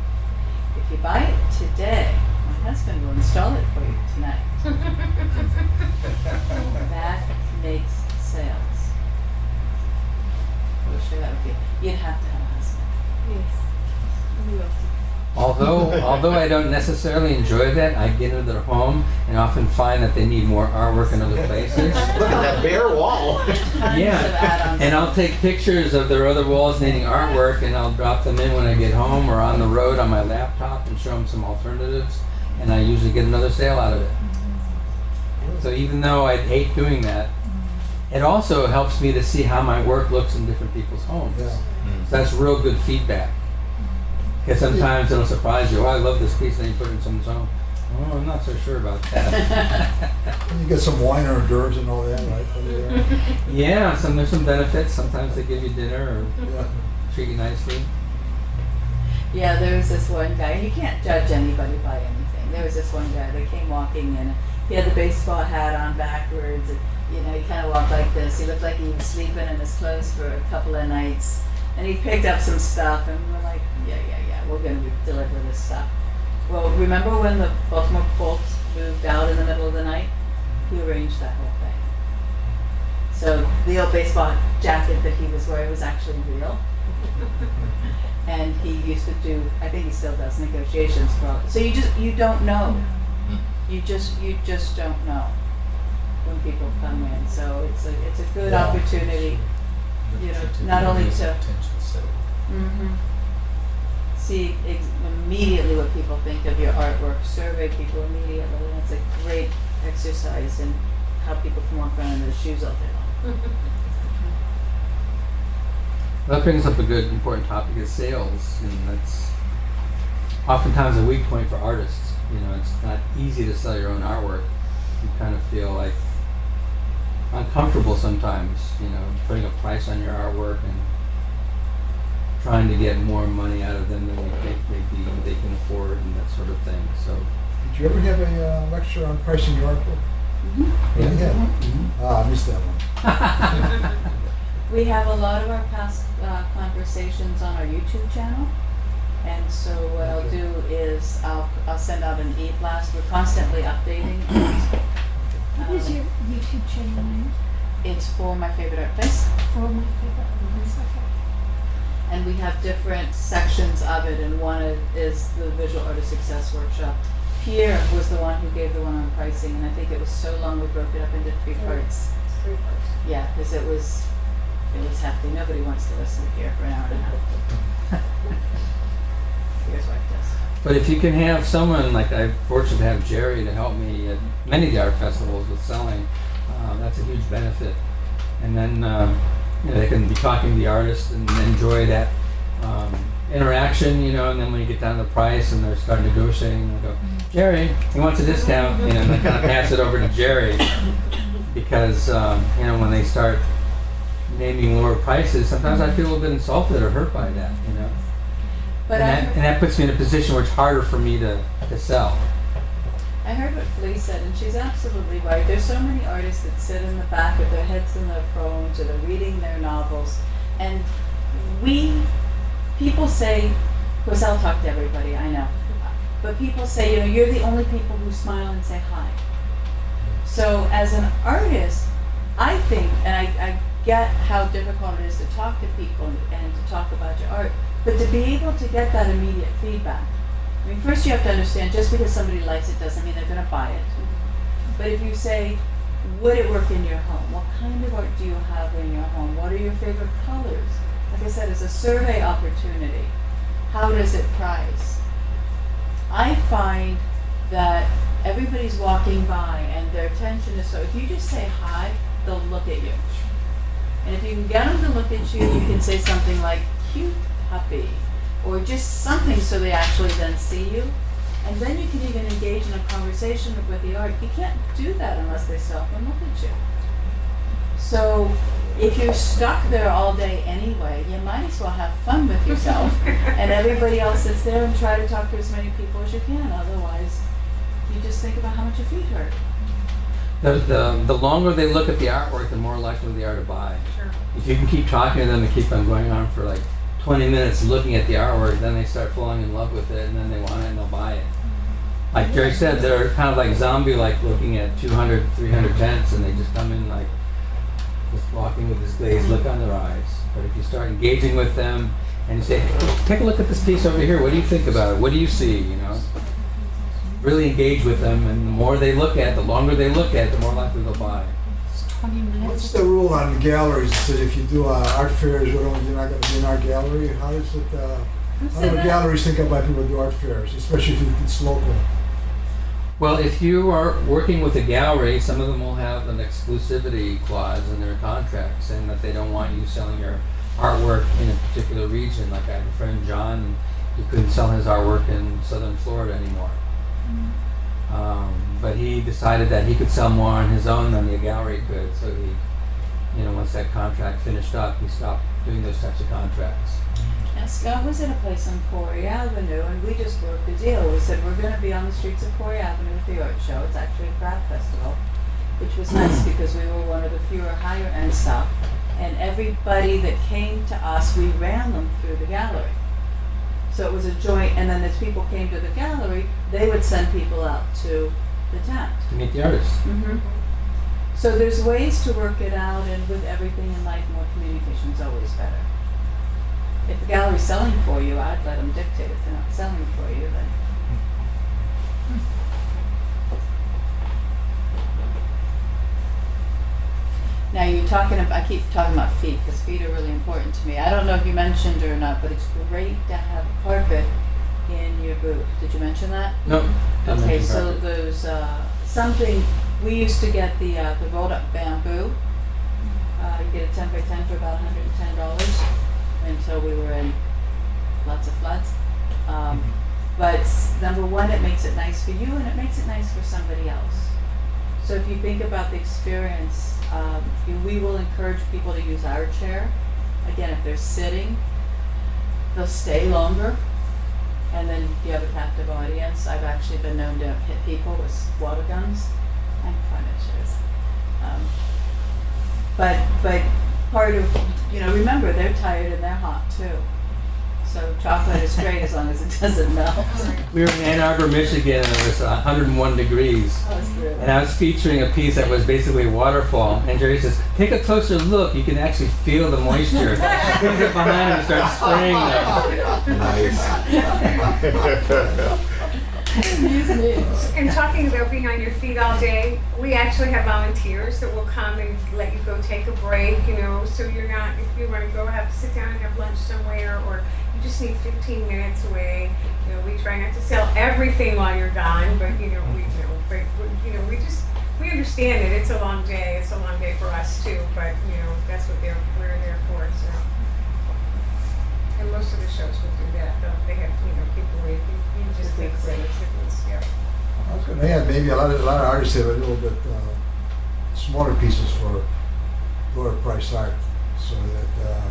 if you buy it today, my husband will install it for you tonight. That makes sales. I wish that would be. You'd have to have a husband. Yes. Although I don't necessarily enjoy that, I get into their home and often find that they need more artwork in other places. look at that bare wall. Tons of add-ons. And I'll take pictures of their other walls needing artwork, and I'll drop them in when I get home or on the road on my laptop and show them some alternatives, and I usually get another sale out of it. So even though I hate doing that, it also helps me to see how my work looks in different people's homes. Yeah. So that's real good feedback. Because sometimes it'll surprise you. Oh, I love this piece, and then you put it in someone's home. Oh, I'm not so sure about that. And you get some wine or d'oeuvres and all that, right? over there? Yeah, there's some benefits. Sometimes they give you dinner or Yeah. treat you nicely. Yeah, there was this one guy, and you can't judge anybody by anything. There was this one guy that came walking in, he had the baseball hat on backwards, and he kind of walked like this. He looked like he was sleeping in his clothes for a couple of nights. And he picked up some stuff, and we're like, yeah, we're going to deliver this stuff. Well, remember when the Baltimore Colts moved out in the middle of the night? He arranged that whole thing. So the old baseball jacket that he was wearing was actually real. And he used to do, I think he still does, negotiations for, so you don't know. You just don't know when people come in. So it's a good opportunity, not only to. Mhm. see immediately what people think of your artwork, survey people immediately, and it's a great exercise in how people can walk around in their shoes all day long. That brings up a good, important topic is sales, and that's oftentimes a weak point for artists. You know, it's not easy to sell your own artwork. You kind of feel like uncomfortable sometimes, you know, putting a price on your artwork and trying to get more money out of them than you think maybe they can afford and that sort of thing. So, Did you ever have a lecture on pricing your artwork? Mm-hmm. Yeah, you had. Mhm. Ah, I missed that one. We have a lot of our past conversations on our YouTube channel, and so what I'll do is I'll send out an e-blast. We're constantly updating. What is your YouTube channel name? It's For My Favorite Art Place, For my favorite ones. Okay. and we have different sections of it, and one is the Visual Artist Success Workshop. Pierre was the one who gave the one on pricing, and I think it was so long we broke it up into 3 parts. It's 3 parts. Yeah, because it was hefty. Nobody wants to listen to Pierre for an hour and a half. Pierre's wife does. But if you can have someone, like I'm fortunate to have Jerry to help me at many of the art festivals with selling, that's a huge benefit. And then you know, they can be talking to the artist and enjoy that interaction, you know, and then when you get down to the price and they're starting negotiating, they go, Jerry, he wants a discount, you know, and they kind of pass it over to Jerry because, you know, when they start naming lower prices, sometimes I feel a little bit insulted or hurt by that, you know. But And that puts me in a position where it's harder for me to sell. I heard what Flea said, and she's absolutely right. There's so many artists that sit in the back with their heads in their phones or they're reading their novels. And people say, of course I'll talk to everybody, I know. But people say, you know, you're the only people who smile and say hi. So as an artist, I think, and I get how difficult it is to talk to people and to talk about your art, but to be able to get that immediate feedback. I mean, first you have to understand, just because somebody likes it doesn't mean they're going to buy it. But if you say, would it work in your home? What kind of art do you have in your home? What are your favorite colors? Like I said, it's a survey opportunity. How does it price? I find that everybody's walking by and their attention is so, if you just say hi, they'll look at you. And if you can get them to look at you, you can say something like, cute puppy, or just something so they actually then see you. And then you can even engage in a conversation with the art. You can't do that unless they stop and look at you. So if you're stuck there all day anyway, you might as well have fun with yourself and everybody else sits there and try to talk to as many people as you can. Otherwise, you just think about how much your feet hurt. The longer they look at the artwork, the more likely they are to buy. Sure. If you can keep talking to them and keep on going on for like 20 minutes looking at the artwork, then they start falling in love with it, and then they want it and they'll buy it. Like Jerry said, they're kind of like zombie-like looking at 200, 300 tents, and they just come in like just walking with this glazed look on their eyes. But if you start engaging with them and you say, hey, take a look at this piece over here, what do you think about it? What do you see, you know? Really engage with them, and the more they look at, the longer they look at, the more likely they'll buy. 20 minutes. What's the rule on the galleries? That if you do art fairs, you're not going to be in our gallery? How does it? How do the galleries think about people who do art fairs, especially if it's local? Well, if you are working with a gallery, some of them will have an exclusivity clause in their contract saying that they don't want you selling your artwork in a particular region. Like I have a friend, John, he couldn't sell his artwork in southern Florida anymore. But he decided that he could sell more on his own than the gallery could. So he, you know, once that contract finished up, he stopped doing those types of contracts. And Scott was at a place on Corey Avenue, and we just worked a deal. We said, we're going to be on the streets of Corey Avenue with the art show. It's actually a craft festival, which was nice because we were one of the fewer higher end stuff. And everybody that came to us, we ran them through the gallery. So it was a joint, and then as people came to the gallery, they would send people out to the tent. To meet the artists. Mm-hmm. So there's ways to work it out, and with everything in life, more communication is always better. If the gallery's selling for you, I'd let them dictate. If they're not selling for you, then. Now you're talking about, I keep talking about feet because feet are really important to me. I don't know if you mentioned or not, but it's great to have a carpet in your booth. Did you mention that? No. didn't Okay, mention so carpet. there's something, we used to get the rolled up bamboo. You get a 10 by 10 for about $110 until we were in lots of floods. But number one, it makes it nice for you and it makes it nice for somebody else. So if you think about the experience, we will encourage people to use our chair. Again, if they're sitting, they'll stay longer. And then if you have a captive audience, I've actually been known to hit people with water guns and furnitures. But part of, remember, they're tired and they're hot too. So chocolate is great as long as it doesn't melt. We were in Ann Arbor, Michigan, and it was 101 degrees. Oh, it's good. And I was featuring a piece that was basically a waterfall. And Jerry says, take a closer look. You can actually feel the moisture. He comes up behind him and starts spraying them. And talking about being on your feet all day, we actually have volunteers that will come and let you go take a break, so you're not, if you want to go sit down and have lunch somewhere, or you just need 15 minutes away. We try not to sell everything while you're gone, but we understand it. It's a long day. It's a long day for us too, but that's what we're there for. So, and most of the shows will do that. They have people where you just take breaks. Yeah. I was going to add, maybe a lot of artists have a little bit smaller pieces for lower price art, so that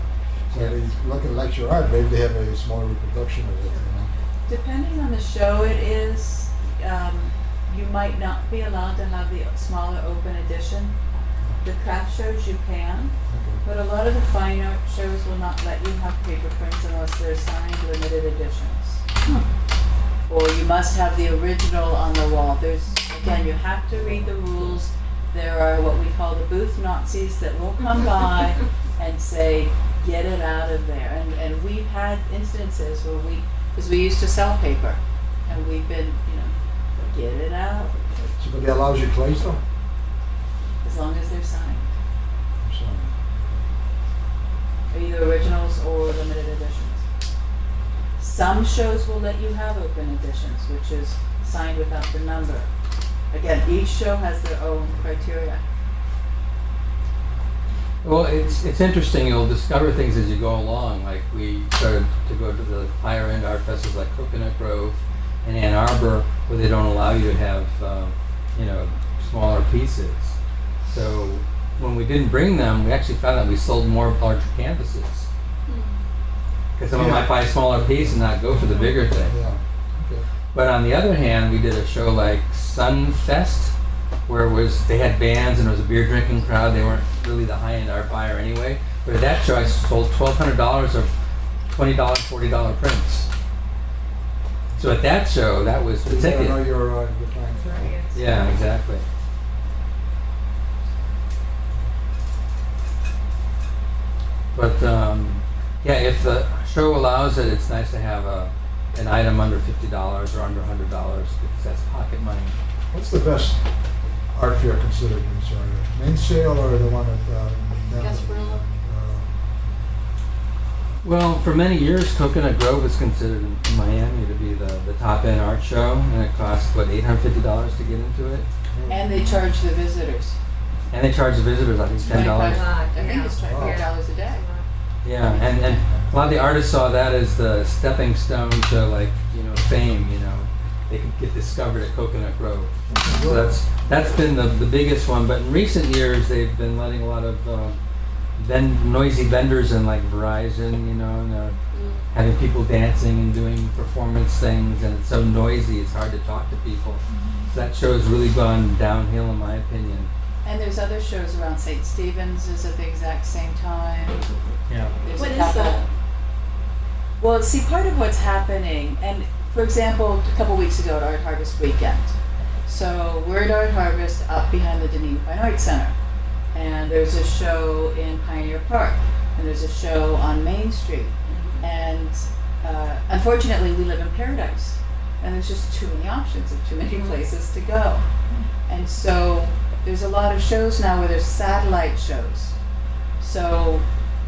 they look at lecture art, maybe they have a smaller reproduction of it. Depending on the show it is, you might not be allowed to have the smaller open edition. The craft shows you can, but a lot of the fine art shows will not let you have paper prints unless they're signed limited editions. Or you must have the original on the wall. Again, you have to read the rules. There are what we call the booth Nazis that will come by and say, get it out of there. And we've had instances where because we used to sell paper, and we've been, get it out. So, but they allow you clays though? As long as they're signed. So, Either originals or limited editions. Some shows will let you have open editions, which is signed without the number. Again, each show has their own criteria. Well, it's interesting. You'll discover things as you go along. Like we started to go to the higher end art festivals like Coconut Grove and Ann Arbor, where they don't allow you to have smaller pieces. So when we didn't bring them, we actually found that we sold more larger canvases. Because someone might buy a smaller piece and not go for the bigger thing. yeah. Okay. But on the other hand, we did a show like Sunfest, where they had bands and there was a beer drinking crowd. They weren't really the high end art buyer anyway. But at that show, I sold $1,200 of $20, $40 prints. So at that show, that was the You ticket. know your clientele. Yeah, exactly. But if the show allows it, it's nice to have an item under $50 or under $100 because that's pocket money. What's the best art fair considered in this area? Main sale or the one at Gasparilla? Well, for many years, Coconut Grove was considered in Miami to be the top end art show, and it cost $850 to get into it. And they charge the visitors. And they charge the visitors, I think, $10. I think it's $25 a day. Yeah, and a lot of the artists saw that as the stepping stone to fame. They could get discovered at Coconut Grove. So that's been the biggest one. But in recent years, they've been letting a lot of noisy vendors in like Verizon, and having people dancing and doing performance things, and it's so noisy, it's hard to talk to people. So that show has really gone downhill, in my opinion. And there's other shows around. St. Stephen's is at the exact same time. Yeah. There's What a is couple. that? Well, see, part of what's happening, and for example, a couple weeks ago at Art Harvest Weekend. So we're at Art Harvest up behind the Dunedin Fine Arts Center. And there's a show in Pioneer Park. And there's a show on Main Street. And unfortunately, we live in Paradise. And there's just too many options and too many places to go. And so there's a lot of shows now where there's satellite shows. So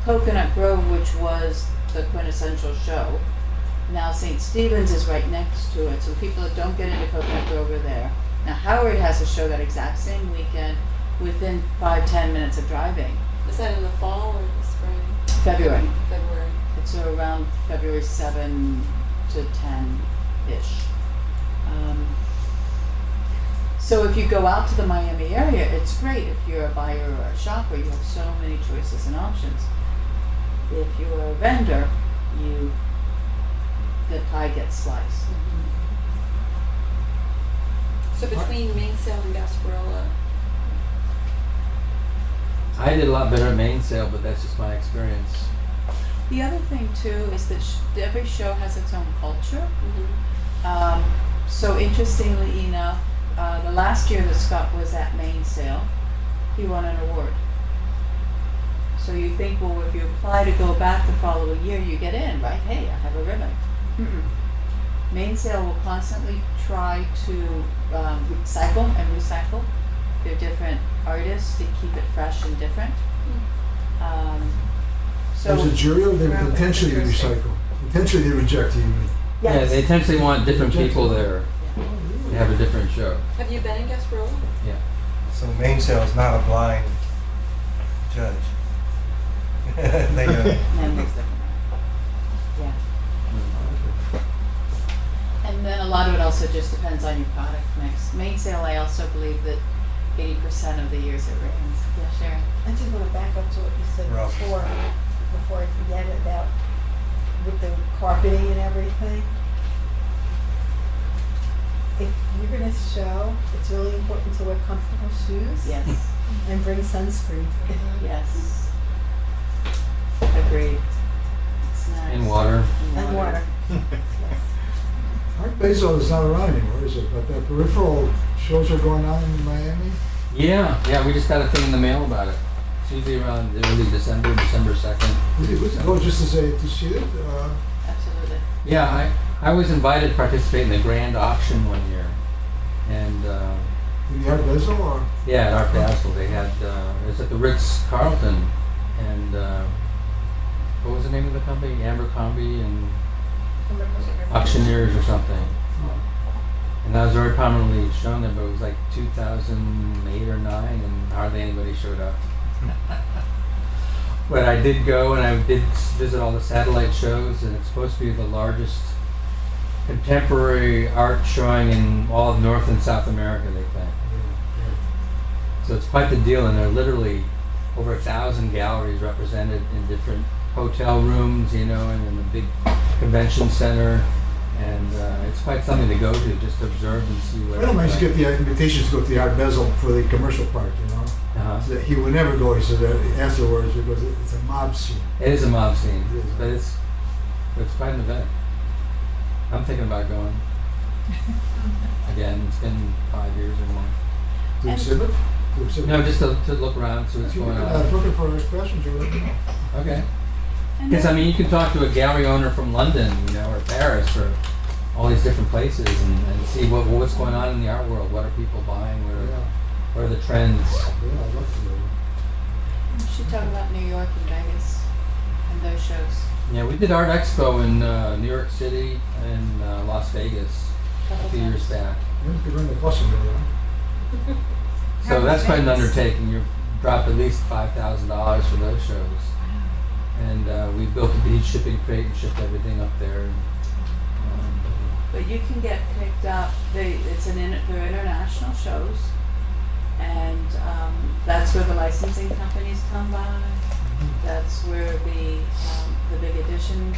Coconut Grove, which was the quintessential show, now St. Stephen's is right next to it. So people that don't get into Coconut Grove are there. Now Howard has a show that exact same weekend within 5-10 minutes of driving. Is that in the fall or the spring? February. February. It's around February 7 to 10-ish. So if you go out to the Miami area, it's great. If you're a buyer or a shopper, you have so many choices and options. If you're a vendor, the pie gets sliced. So between Mainsail and Gasparilla, I did a lot better at Mainsail, but that's just my experience. The other thing too is that every show has its own culture. So interestingly enough, the last year that Scott was at Mainsail, he won an award. So you think, well, if you apply to go back the following year, you get in, right? Hey, I have a ribbon. Mainsail will constantly try to cycle and recycle their different artists to keep it fresh and different. So There's a jury, or they intentionally recycle? Intentionally they reject you, you mean? Yeah, they intentionally want different people there. They have a different show. have you been in Gasparilla? Yeah. So Mainsail is not a blind judge. They know. Members of yeah. And then a lot of it also just depends on your product mix. Mainsail, I also believe that 80% of the years it rains. Yeah, Sharon. I just want to back up to what you said Rough. before I forget about with the carpeting and everything. If you're going to show, it's really important to wear comfortable shoes Yes. and bring sunscreen. Yes. Agreed. It's nice. And water. And water. Art Basel is not around anymore, is it? But the peripheral shows are going on in Miami? Yeah, we just got a thing in the mail about it. It's usually around early December 2nd. Oh, just to say, to see it? Absolutely. Yeah, I was invited to participate in the grand auction one year. And In the Art Basel, or? yeah, at Art Basel, they had, it was at the Ritz-Carlton. And what was the name of the company? Abercrombie and Auctioneers or something. And that was very prominently shown there, but it was like 2008 or 9 and hardly anybody showed up. But I did go and I did visit all the satellite shows, and it's supposed to be the largest contemporary art showing in all of North and South America, they think. So it's quite the deal, and there are literally over 1,000 galleries represented in different hotel rooms, and in the big convention center. And it's quite something to go to, just to observe and see what. I don't mind to get the invitations to go to the Art Basel for the commercial part, So that he would never go, he said, afterwards, because it's a mob scene. It is a mob scene, It is. but it's quite an event. I'm thinking about going. Again, it's been 5 years or more. To exhibit? To exhibit? No, just to look around, see what's going on. Looking for questions, or let me know. Okay. Because you can talk to a gallery owner from London, or Paris, or all these different places, and see what's going on in the art world. What are people buying? What are the trends? Yeah, I'd love to know. We should talk about New York and Vegas and those shows. Yeah, we did Art Expo in New York City and Las Vegas a few years back. You could run the bus in there, So that's quite an undertaking. You drop at least $5,000 for those shows. And we built a beach shipping crate and shipped everything up there. But you can get picked up. They're international shows, and that's where the licensing companies come by. That's where the big editions,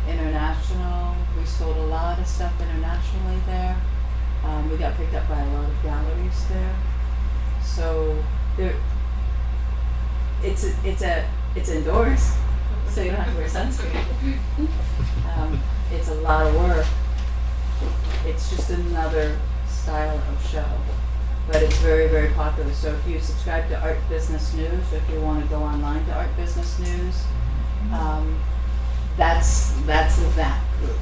international. We sold a lot of stuff internationally there. We got picked up by a lot of galleries there. So it's indoors, so you don't have to wear sunscreen. It's a lot of work. It's just another style of show, but it's very, very popular. So if you subscribe to Art Business News, or if you want to go online to Art Business News, that's that group.